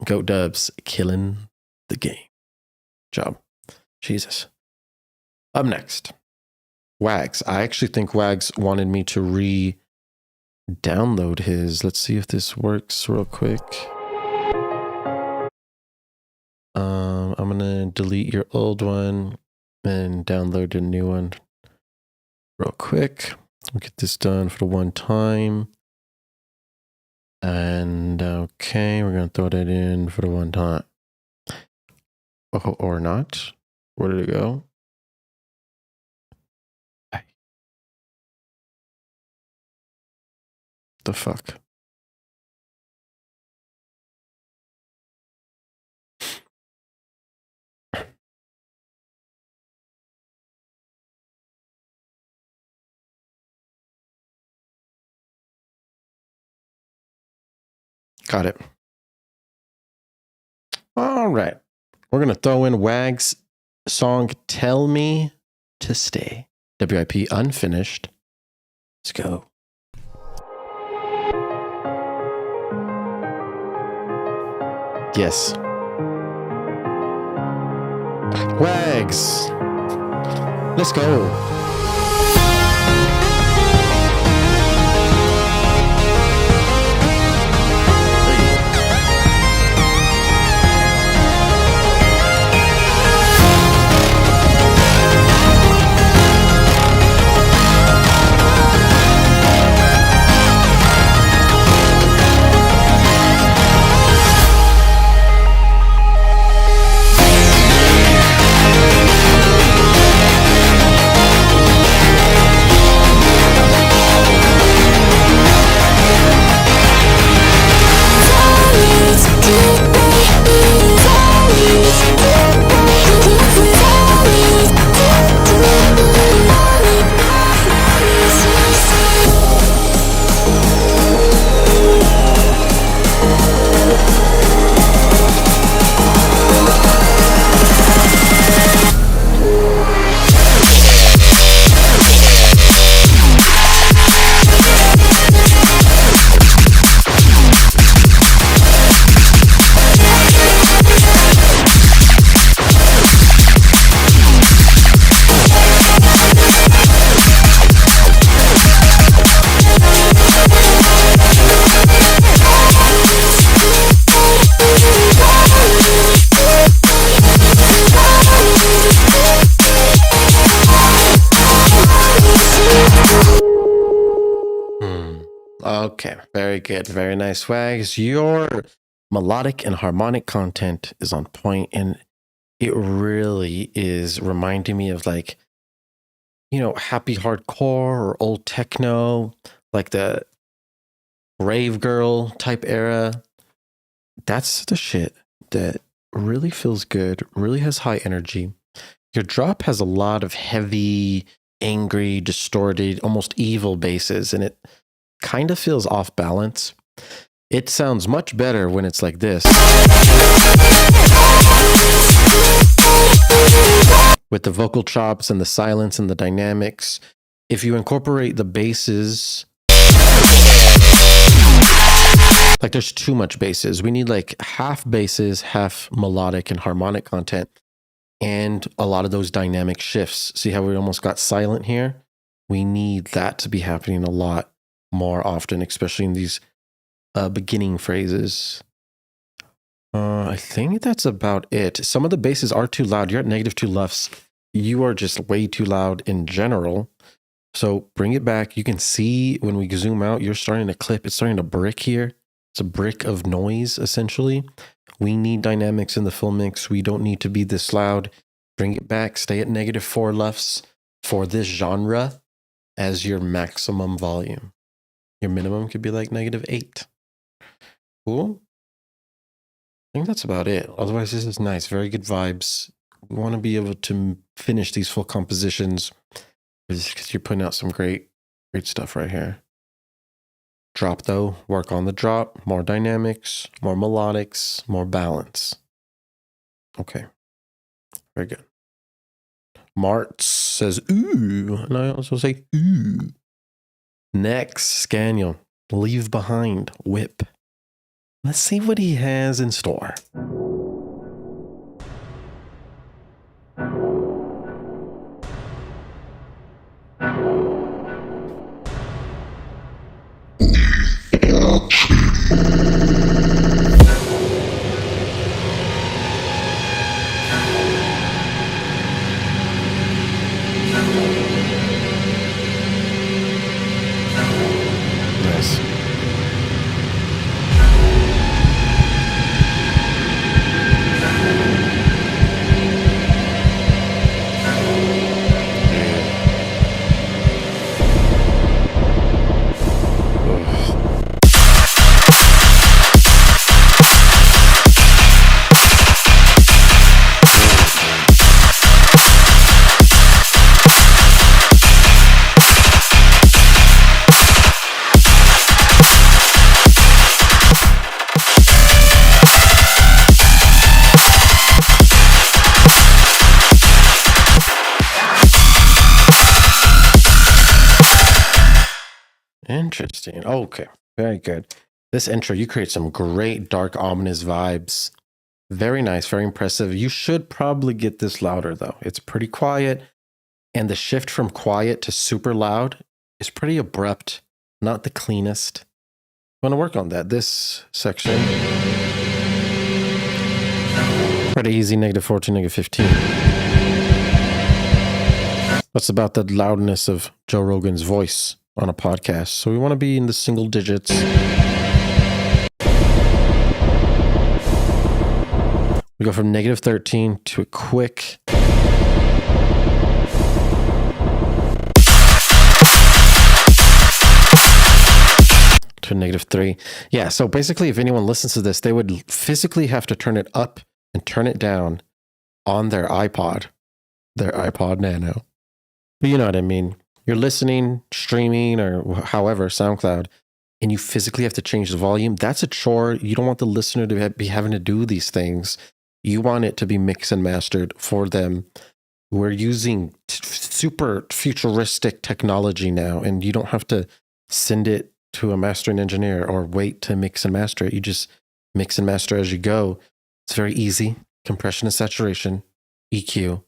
Speaker 1: Go Dubs, killing the game. Job. Jesus. Up next, Wags. I actually think Wags wanted me to re-download his. Let's see if this works real quick. I'm gonna delete your old one and download a new one real quick. We'll get this done for the one time. And okay, we're gonna throw that in for the one time. Oh, or not. Where did it go? The fuck? Got it. All right. We're going to throw in Wags' song Tell Me to Stay. WIP unfinished. Let's go. Yes. Wags. Let's go. Okay, very good. Very nice, Wags. Your melodic and harmonic content is on point, and it really is reminding me of like, happy hardcore or old techno, like the rave girl type era. That's the shit that really feels good, really has high energy. Your drop has a lot of heavy, angry, distorted, almost evil basses, and it kind of feels off balance. It sounds much better when it's like this, with the vocal chops and the silence and the dynamics. If you incorporate the basses, like there's too much basses. We need like half basses, half melodic and harmonic content, and a lot of those dynamic shifts. See how we almost got silent here? We need that to be happening a lot more often, especially in these beginning phrases. I think that's about it. Some of the basses are too loud. You're at -2 LUFS. You are just way too loud in general. So bring it back. You can see when we zoom out, you're starting to clip. It's starting to brick here. It's a brick of noise, essentially. We need dynamics in the full mix. We don't need to be this loud. Bring it back. Stay at -4 LUFS for this genre as your maximum volume. Your minimum could be like -8. Cool. I think that's about it. Otherwise, this is nice. Very good vibes. We want to be able to finish these full compositions because you're putting out some great stuff right here. Drop though, work on the drop. More dynamics, more melodics, more balance. Okay. Very good. Mart says, ooh. And I also say, ooh. Next, Scaniel. Leave Behind, WIP. Let's see what he has in store. Nice. Interesting. Okay. Very good. This intro, you create some great dark, ominous vibes. Very nice. Very impressive. You should probably get this louder, though. It's pretty quiet. And the shift from quiet to super loud is pretty abrupt. Not the cleanest. I want to work on that. This section. Pretty easy. -4 to -15. That's about the loudness of Joe Rogan's voice on a podcast. So we want to be in the single digits. We go from -13 to a quick to -3. Yeah, so basically if anyone listens to this, they would physically have to turn it up and turn it down on their iPod Nano. But you know what I mean. You're listening, streaming, or however, SoundCloud, and you physically have to change the volume. That's a chore. You don't want the listener to be having to do these things. You want it to be mixed and mastered for them. We're using super futuristic technology now, and you don't have to send it to a mastering engineer or wait to mix and master it. You just mix and master as you go. It's very easy. Compression and saturation, EQ,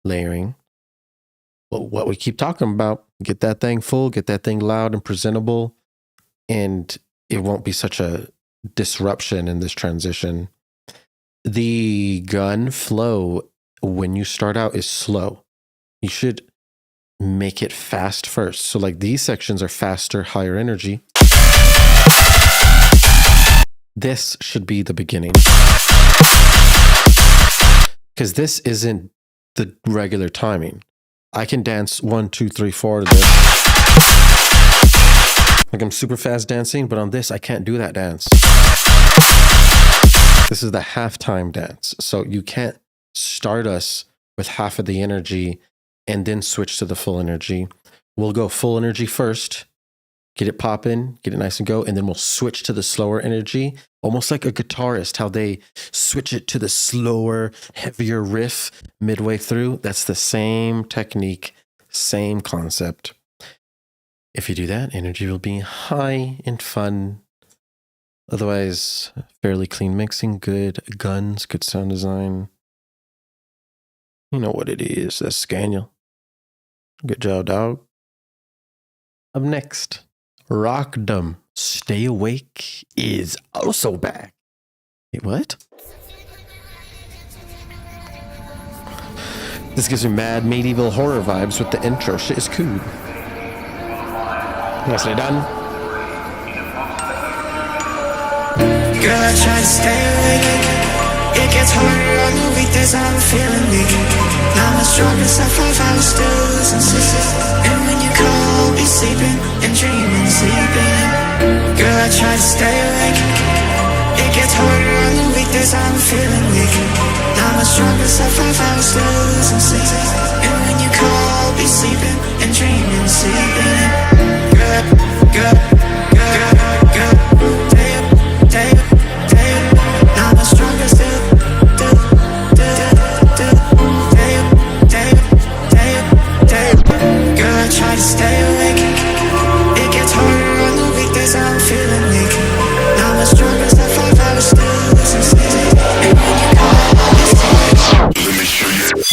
Speaker 1: layering. What we keep talking about, get that thing full, get that thing loud and presentable, and it won't be such a disruption in this transition. The gun flow when you start out is slow. You should make it fast first. So like these sections are faster, higher energy. This should be the beginning. Because this isn't the regular timing. I can dance 1, 2, 3, 4 to this. Like I'm super fast dancing, but on this, I can't do that dance. This is the halftime dance. So you can't start us with half of the energy and then switch to the full energy. We'll go full energy first, get it popping, get it nice and go, and then we'll switch to the slower energy, almost like a guitarist, how they switch it to the slower, heavier riff midway through. That's the same technique, same concept. If you do that, energy will be high and fun. Otherwise, fairly clean mixing, good guns, good sound design. You know what it is. That's Scaniel. Good job, dog. Up next, Rockdom. Stay Awake is also back. Wait, what? This gives me mad medieval horror vibes with the intro. Shit is cool. Nicely done.
Speaker 6: Girl, I try to stay awake. It gets harder on the weekdays, I'm feeling weak. Now I'm stronger, so 5 hours still losing sleep. And when you call, I'll be sleeping and dreaming, sleeping. Girl, I try to stay awake. It gets harder on the weekdays, I'm feeling weak. Now I'm stronger, so 5 hours still losing sleep. And when you call, I'll be sleeping and dreaming, sleeping. Girl, day up. Now I'm stronger still. Girl, I try to stay awake. It gets harder on the weekdays, I'm feeling weak. Now I'm stronger, so 5 hours still losing sleep. And when you call, I'll be sleeping. Let me show you.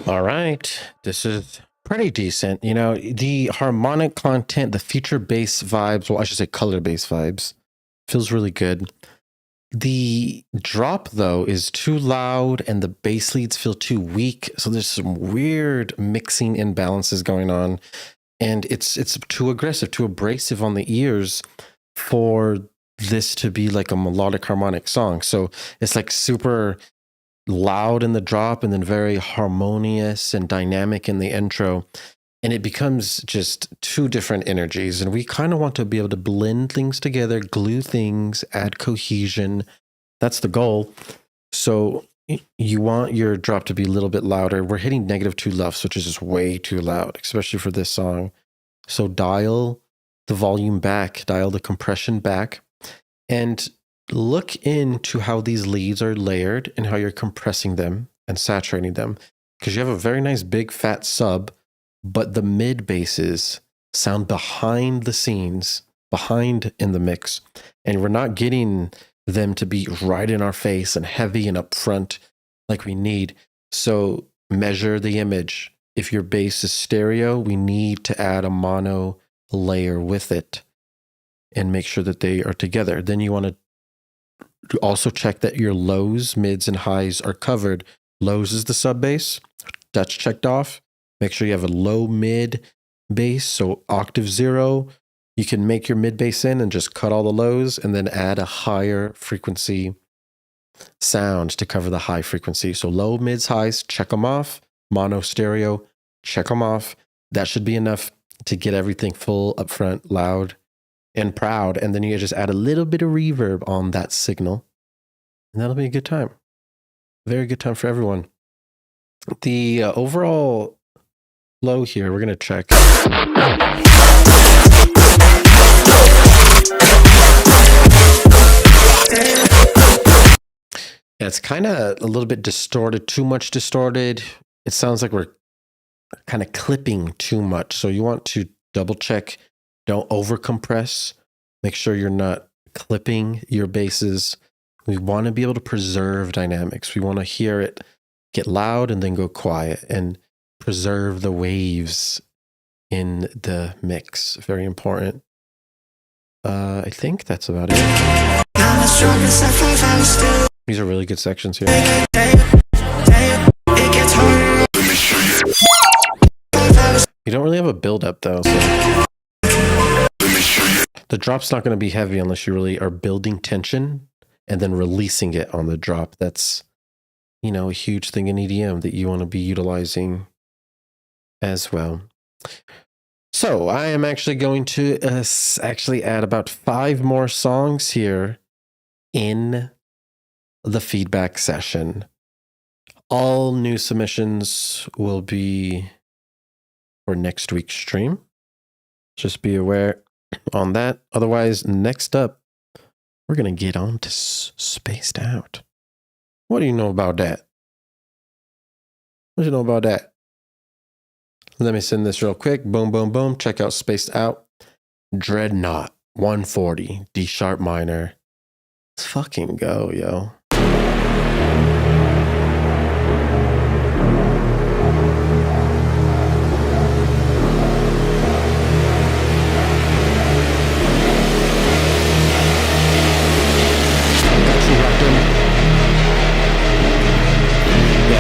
Speaker 1: All right. This is pretty decent. You know, the harmonic content, the feature bass vibes, well, I should say color bass vibes, feels really good. The drop, though, is too loud and the bass leads feel too weak. So there's some weird mixing imbalances going on. And it's too aggressive, too abrasive on the ears for this to be like a melodic harmonic song. So it's like super loud in the drop and then very harmonious and dynamic in the intro. and it becomes just two different energies. And we kind of want to be able to blend things together, glue things, add cohesion. That's the goal. So you want your drop to be a little bit louder. We're hitting -2 LUFS, which is just way too loud, especially for this song. So dial the volume back, dial the compression back, and look into how these leads are layered and how you're compressing them and saturating them. Because you have a very nice big fat sub, but the mid basses sound behind the scenes, behind in the mix, and we're not getting them to be right in our face and heavy and upfront like we need. So measure the image. If your bass is stereo, we need to add a mono layer with it and make sure that they are together. Then you want to also check that your lows, mids, and highs are covered. Lows is the sub bass. That's checked off. Make sure you have a low mid bass, so octave 0. You can make your mid bass in and just cut all the lows and then add a higher frequency sound to cover the high frequency. So low, mids, highs, check them off. Mono, stereo, check them off. That should be enough to get everything full, upfront, loud, and proud. And then you just add a little bit of reverb on that signal. And that'll be a good time. Very good time for everyone. The overall low here, we're going to check. Yeah, it's kind of a little bit distorted, too much distorted. It sounds like we're kind of clipping too much. So you want to double check. Don't over compress. Make sure you're not clipping your basses. We want to be able to preserve dynamics. We want to hear it get loud and then go quiet and preserve the waves in the mix. Very important. I think that's about it. These are really good sections here. You don't really have a build-up though. So. The drop's not going to be heavy unless you really are building tension and then releasing it on the drop. That's, you know, a huge thing in EDM that you want to be utilizing as well. So I am actually going to actually add about 5 more songs here in the feedback session. All new submissions will be for next week's stream. Just be aware on that. Otherwise, next up, we're going to get on to Spaced Out. What do you know about that? What do you know about that? Let me send this real quick. Boom, boom, boom. Check out Spaced Out. Dreadnought 140 D sharp minor. Let's fucking go, yo.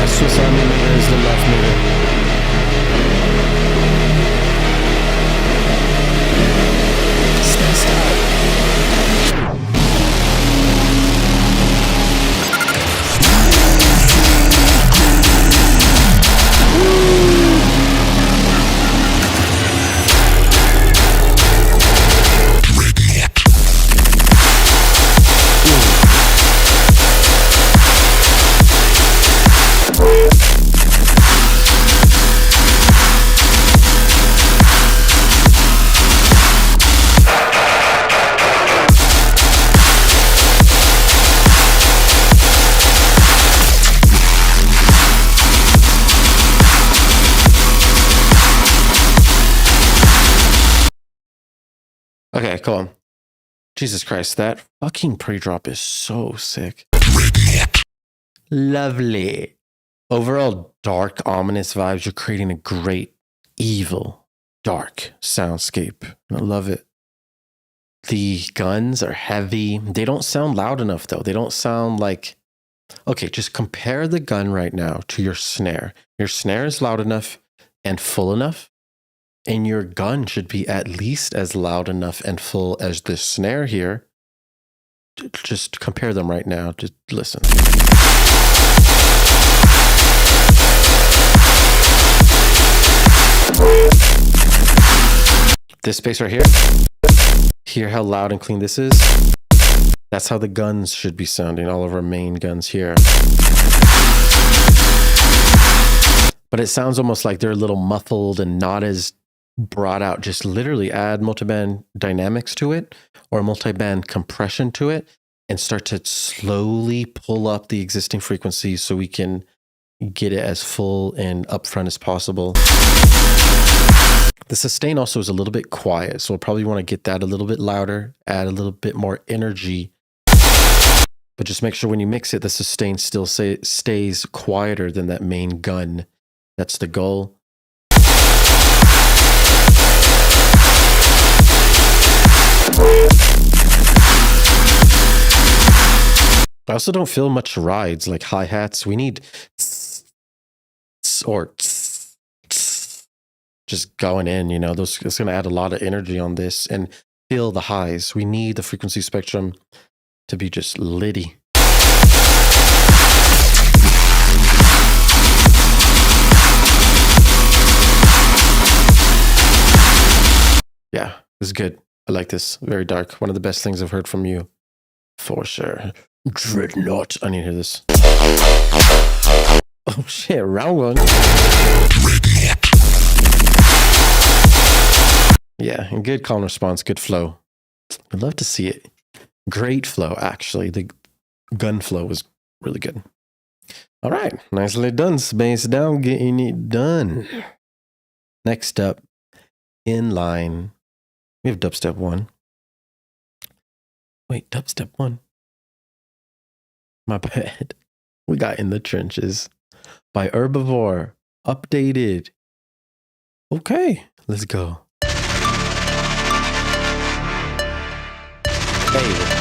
Speaker 1: Swiss Army meter is the left meter. Spaced out. Okay, come on. Jesus Christ, that fucking pre-drop is so sick. Lovely. Overall, dark, ominous vibes. You're creating a great, evil, dark soundscape. I love it. The guns are heavy. They don't sound loud enough, though. They don't sound like... Okay, just compare the gun right now to your snare. Your snare is loud enough and full enough. And your gun should be at least as loud enough and full as this snare here. Just compare them right now. Just listen. This space right here. Hear how loud and clean this is? That's how the guns should be sounding, all of our main guns here. But it sounds almost like they're a little muffled and not as brought out. Just literally add multiband dynamics to it or multiband compression to it and start to slowly pull up the existing frequencies so we can get it as full and upfront as possible. The sustain also is a little bit quiet, so we'll probably want to get that a little bit louder, add a little bit more energy. But just make sure when you mix it, the sustain still stays quieter than that main gun. That's the goal. I also don't feel much rides like hi-hats. We need or just going in, you know, it's going to add a lot of energy on this and feel the highs. We need the frequency spectrum to be just litty. Yeah, this is good. I like this. Very dark. One of the best things I've heard from you. For sure. Dreadnought. I need to hear this. Oh shit, round one. Yeah, and good call and response, good flow. I'd love to see it. Great flow, actually. The gun flow was really good. All right, nicely done. Space down, getting it done. Next up, in line, we have Dubstep 1. Wait, Dubstep 1. My bad. We got In the Trenches by Herbivore. Updated. Okay, let's go. Hey.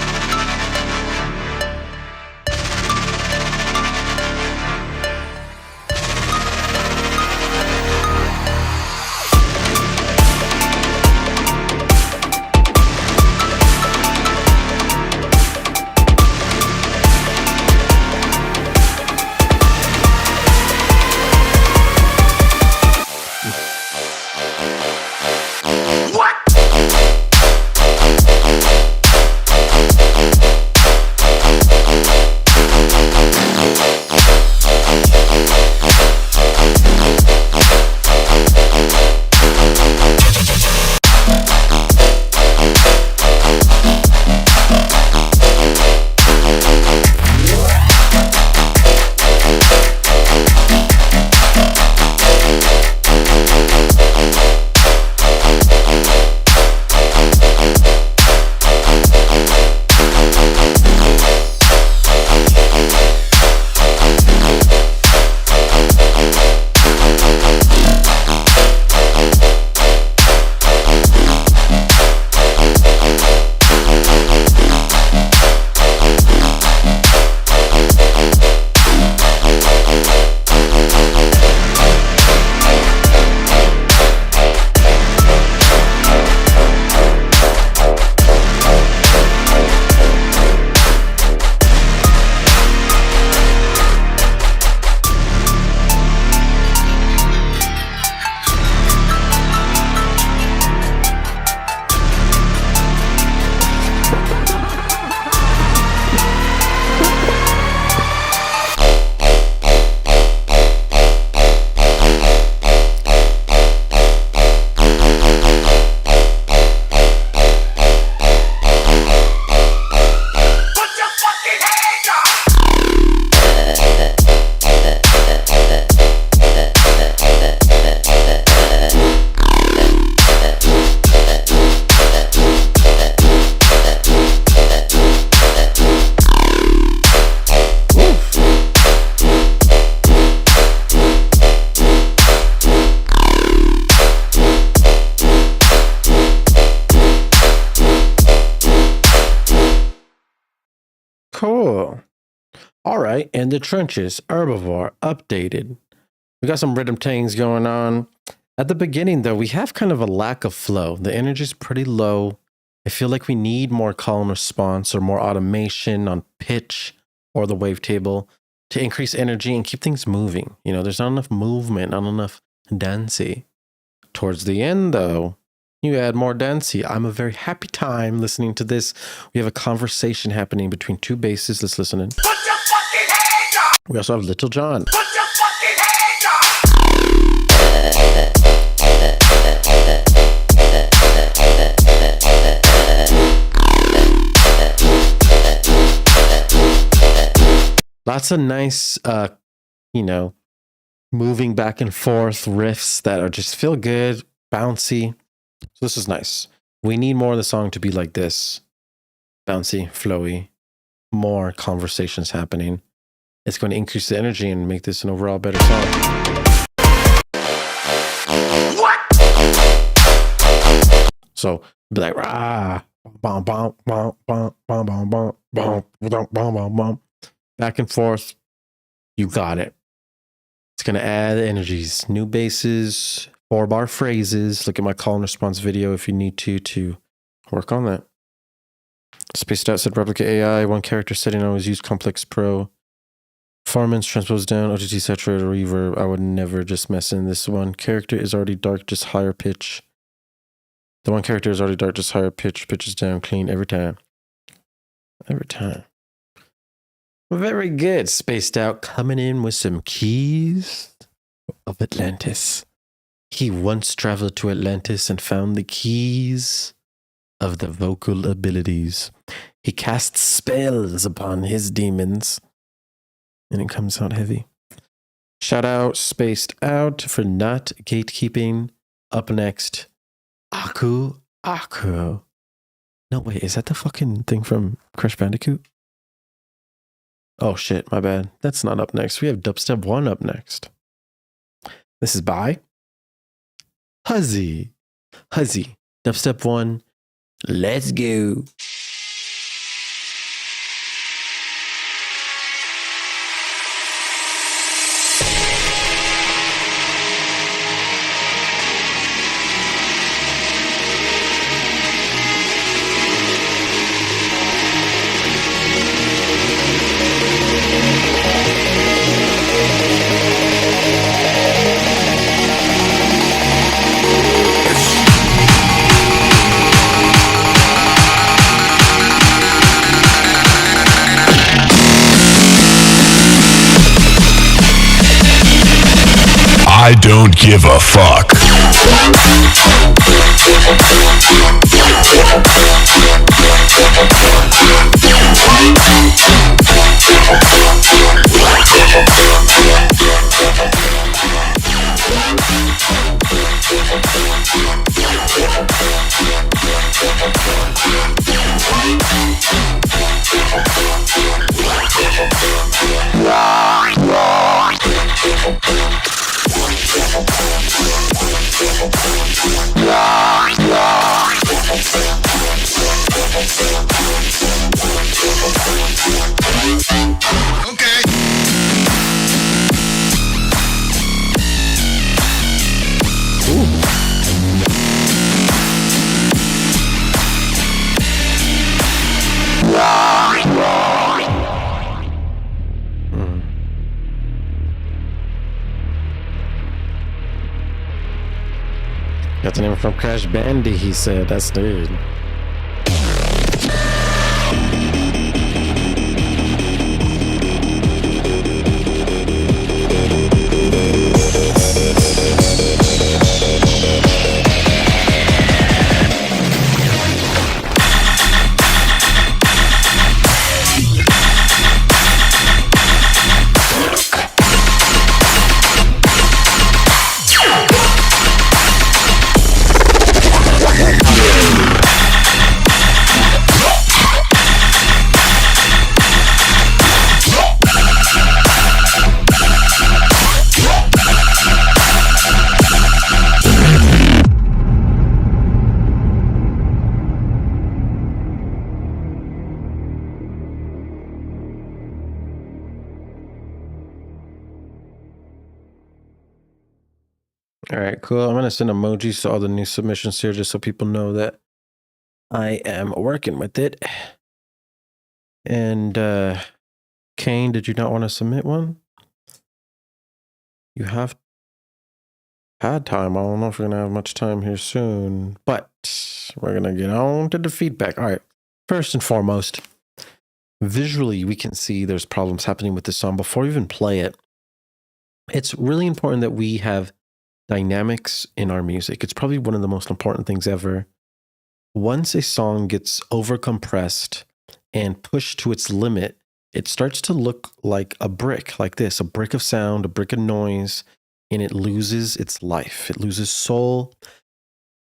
Speaker 1: Cool. All right, In the Trenches, Herbivore, updated. We got some rhythm tangs going on. At the beginning, though, we have kind of a lack of flow. The energy is pretty low. I feel like we need more call and response or more automation on pitch or the wavetable to increase energy and keep things moving. You know, there's not enough movement, not enough dancey. Towards the end, though, You add more dancey. I'm a very happy time listening to this. We have a conversation happening between two basses. Let's listen in.
Speaker 7: Put your fucking hands up!
Speaker 1: We also have Little John.
Speaker 7: Put your fucking hands up!
Speaker 1: Lots of nice, moving back and forth riffs that are just feel good, bouncy. So this is nice. We need more of the song to be like this. Bouncy, flowy, more conversations happening. It's going to increase the energy and make this an overall better song.
Speaker 7: What?
Speaker 1: So be like, rah, bum, bum, bum, bum, bum, bum, bum, bum, bum, bum, bum. Back and forth. You got it. It's going to add energies, new basses, 4-bar phrases. Look at my call and response video if you need to work on that. Spaced out said replica AI, one character setting, always use complex pro. Performance, transpose down, OTT saturated reverb. I would never just mess in. This one character is already dark, just higher pitch. The one character is already dark, just higher pitch, pitches down, clean every time. Every time. Very good. Spaced out, coming in with some keys of Atlantis. He once traveled to Atlantis and found the keys of the vocal abilities. He casts spells upon his demons, and it comes out heavy. Shout out, Spaced Out, for not gatekeeping. Up next, Aku. No, wait, is that the fucking thing from Crash Bandicoot? Oh shit, my bad. That's not up next. We have Dubstep 1 up next. This is by Huzzy. Dubstep 1. Let's go.
Speaker 8: I don't give a fuck. Okay.
Speaker 1: Got the name from Crash Bandy, he said. That's dude. All right, cool. I'm going to send emojis to all the new submissions here just so people know that I am working with it. And Kane, did you not want to submit one? You have had time. I don't know if we're going to have much time here soon, but we're going to get on to the feedback. All right. First and foremost, visually, we can see there's problems happening with this song. Before we even play it, it's really important that we have dynamics in our music. It's probably one of the most important things ever. Once a song gets overcompressed and pushed to its limit, it starts to look like a brick, like this, a brick of sound, a brick of noise, and it loses its life. It loses soul.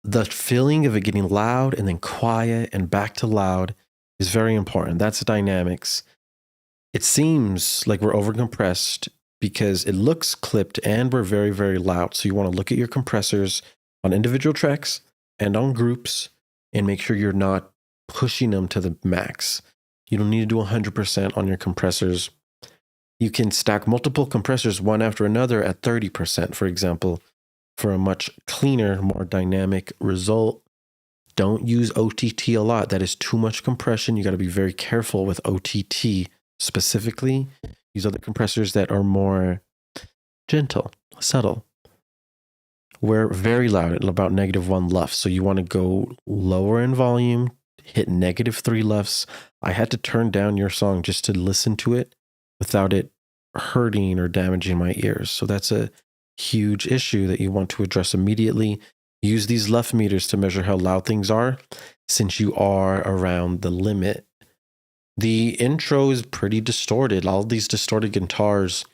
Speaker 1: The feeling of it getting loud and then quiet and back to loud is very important. That's the dynamics. It seems like we're overcompressed because it looks clipped and we're very, very loud. So you want to look at your compressors on individual tracks and on groups and make sure you're not pushing them to the max. You don't need to do 100% on your compressors. You can stack multiple compressors one after another at 30%, for example, for a much cleaner, more dynamic result. Don't use OTT a lot. That is too much compression. You got to be very careful with OTT specifically. Use other compressors that are more gentle, subtle. We're very loud at about -1 lufs. So you want to go lower in volume, hit -3 lufs. I had to turn down your song just to listen to it without it hurting or damaging my ears. So that's a huge issue that you want to address immediately. Use these luf meters to measure how loud things are since you are around the limit. The intro is pretty distorted. All these distorted guitars,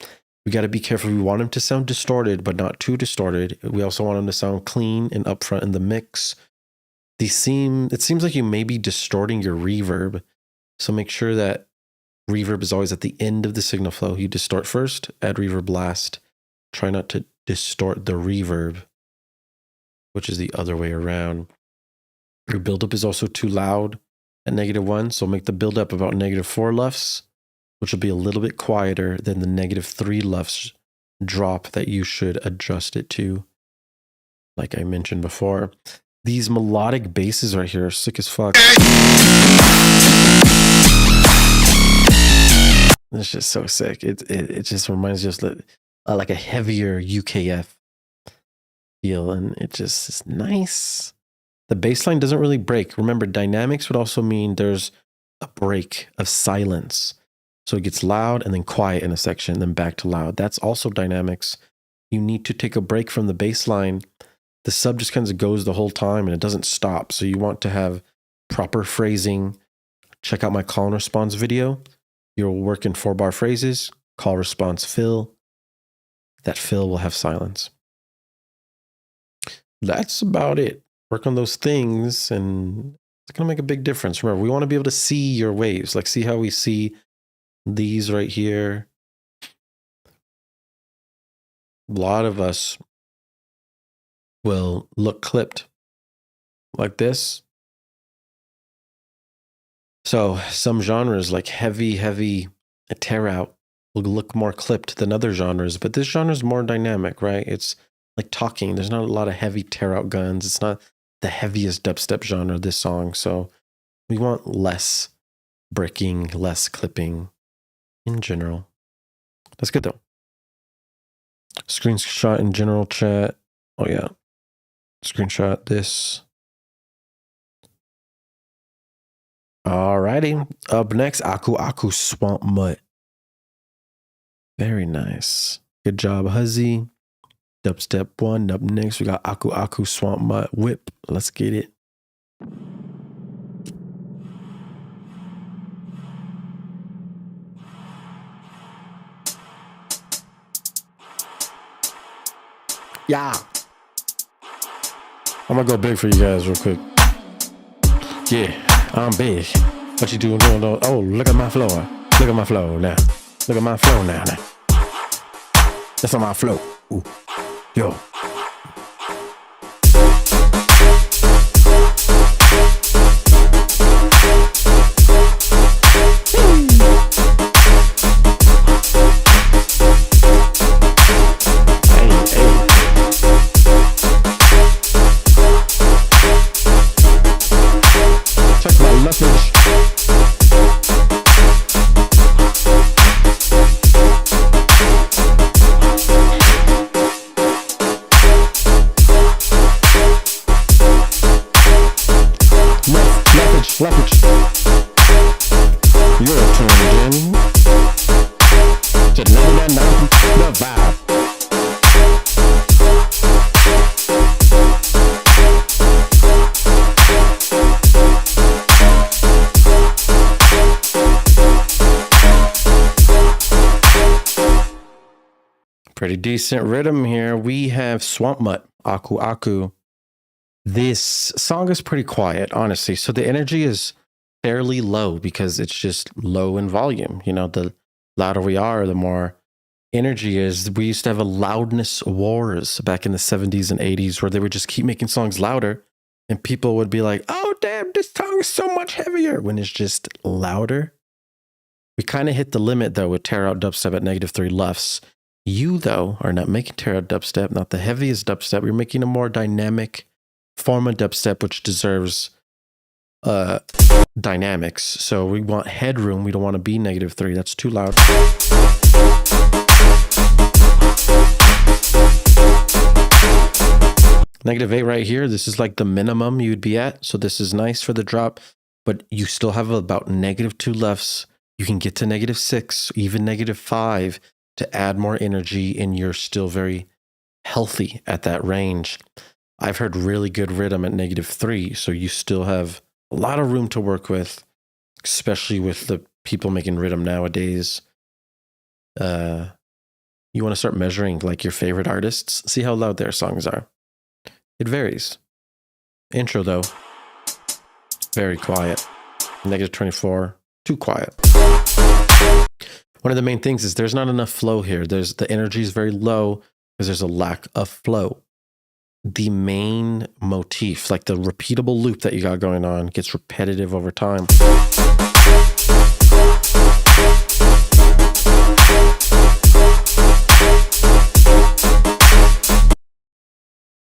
Speaker 1: we got to be careful. We want them to sound distorted, but not too distorted. We also want them to sound clean and upfront in the mix. It seems like you may be distorting your reverb. So make sure that reverb is always at the end of the signal flow. You distort first, add reverb last. Try not to distort the reverb, which is the other way around. Your buildup is also too loud at -1, so make the buildup about -4 lufs, which will be a little bit quieter than the -3 lufs drop that you should adjust it to, like I mentioned before. These melodic basses right here are sick as fuck. It's just so sick. It just reminds you of like a heavier UKF feel, and it just is nice. The bass line doesn't really break. Remember, dynamics would also mean there's a break of silence. So it gets loud and then quiet in a section, then back to loud. That's also dynamics. You need to take a break from the bass line. The sub just kind of goes the whole time and it doesn't stop. So you want to have proper phrasing. Check out my call and response video. You'll work in 4-bar phrases, call, response, fill. That fill will have silence. That's about it. Work on those things and it's going to make a big difference. Remember, we want to be able to see your waves. Like, see how we see these right here. A lot of us will look clipped like this. So some genres like heavy tear out will look more clipped than other genres, but this genre is more dynamic, right? It's like talking. There's not a lot of heavy tear out guns. It's not the heaviest dubstep genre, this song. So we want less bricking, less clipping in general. That's good though. Screenshot in general chat. Oh yeah. Screenshot this. Alrighty. Up next, Aku Aku Swamp Mutt. Very nice. Good job, Huzzy. Dubstep 1. Up next, we got Aku Aku Swamp Mutt WIP. Let's get it. Yeah. I'm gonna go big for you guys real quick. Yeah, I'm big. What you doing? Oh, look at my flow. Look at my flow now. Look at my flow now. That's on my flow. Ooh. Yo. Leverage. You're tuned in to 99 The Vibe. Pretty decent rhythm here. We have Swamp Mutt, Aku Aku. This song is pretty quiet, honestly. So the energy is fairly low because it's just low in volume. You know, the louder we are, the more energy is. We used to have a loudness wars back in the 70s and 80s where they would just keep making songs louder and people would be like, oh, damn, this song is so much heavier when it's just louder. We kind of hit the limit, though, with Tear Out Dubstep at -3 LUFS. You, though, are not making Tear Out Dubstep, not the heaviest dubstep. You're making a more dynamic form of dubstep, which deserves dynamics. So we want headroom. We don't want to be -3. That's too loud. -8 right here. This is like the minimum you'd be at. So this is nice for the drop, but you still have about -2 LUFS. You can get to -6, even -5 to add more energy, and you're still very healthy at that range. I've heard really good rhythm at -3, so you still have a lot of room to work with, especially with the people making rhythm nowadays. You want to start measuring like your favorite artists, see how loud their songs are. It varies. Intro though, very quiet. -24, too quiet. One of the main things is there's not enough flow here. The energy is very low because there's a lack of flow. The main motif, like the repeatable loop that you got going on, gets repetitive over time.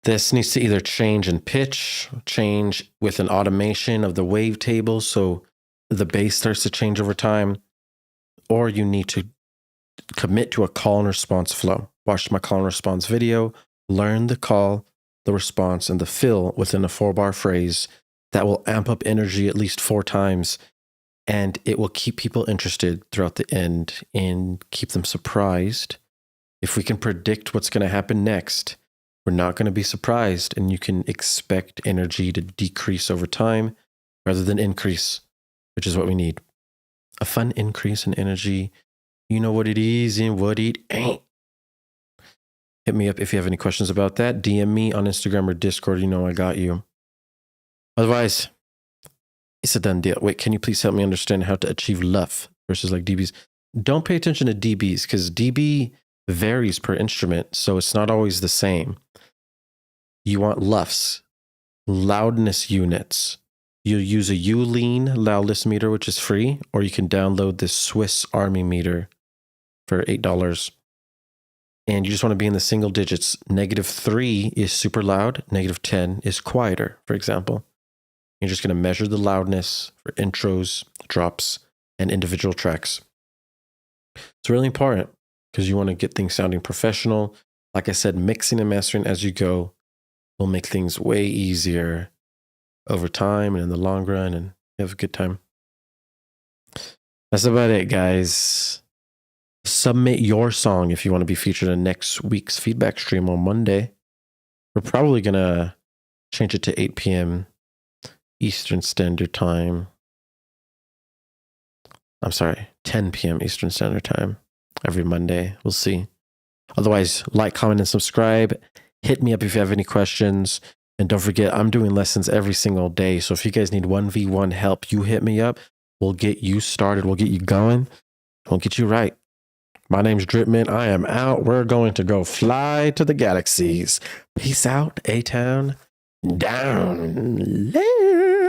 Speaker 1: This needs to either change in pitch, change with an automation of the wave table so the bass starts to change over time, or you need to commit to a call and response flow. Watch my call and response video, learn the call, the response, and the fill within a 4-bar phrase that will amp up energy at least 4 times, and it will keep people interested throughout the end and keep them surprised. If we can predict what's going to happen next, we're not going to be surprised, and you can expect energy to decrease over time rather than increase, which is what we need. A fun increase in energy. You know what it is and what it ain't. Hit me up if you have any questions about that. DM me on Instagram or Discord. You know I got you. Otherwise, it's a done deal. Wait, can you please help me understand how to achieve LUF versus like dBs? Don't pay attention to dBs because dB varies per instrument, so it's not always the same. You want LUFs, loudness units. You use a U-Lean loudness meter, which is free, or you can download this Swiss Army meter for $8. And you just want to be in the single digits. -3 is super loud. -10 is quieter, for example. You're just going to measure the loudness for intros, drops, and individual tracks. It's really important because you want to get things sounding professional. Like I said, mixing and mastering as you go will make things way easier over time and in the long run, and you have a good time. That's about it, guys. Submit your song if you want to be featured in next week's feedback stream on Monday. We're probably going to change it to 8 p.m. Eastern Standard Time. I'm sorry, 10 p.m. Eastern Standard Time every Monday. We'll see. Otherwise, like, comment, and subscribe. Hit me up if you have any questions. And don't forget, I'm doing lessons every single day. So if you guys need 1v1 help, you hit me up. We'll get you started. We'll get you going. We'll get you right. My name's Dripment. I am out. We're going to go fly to the galaxies. Peace out, A-Town. Down. Later.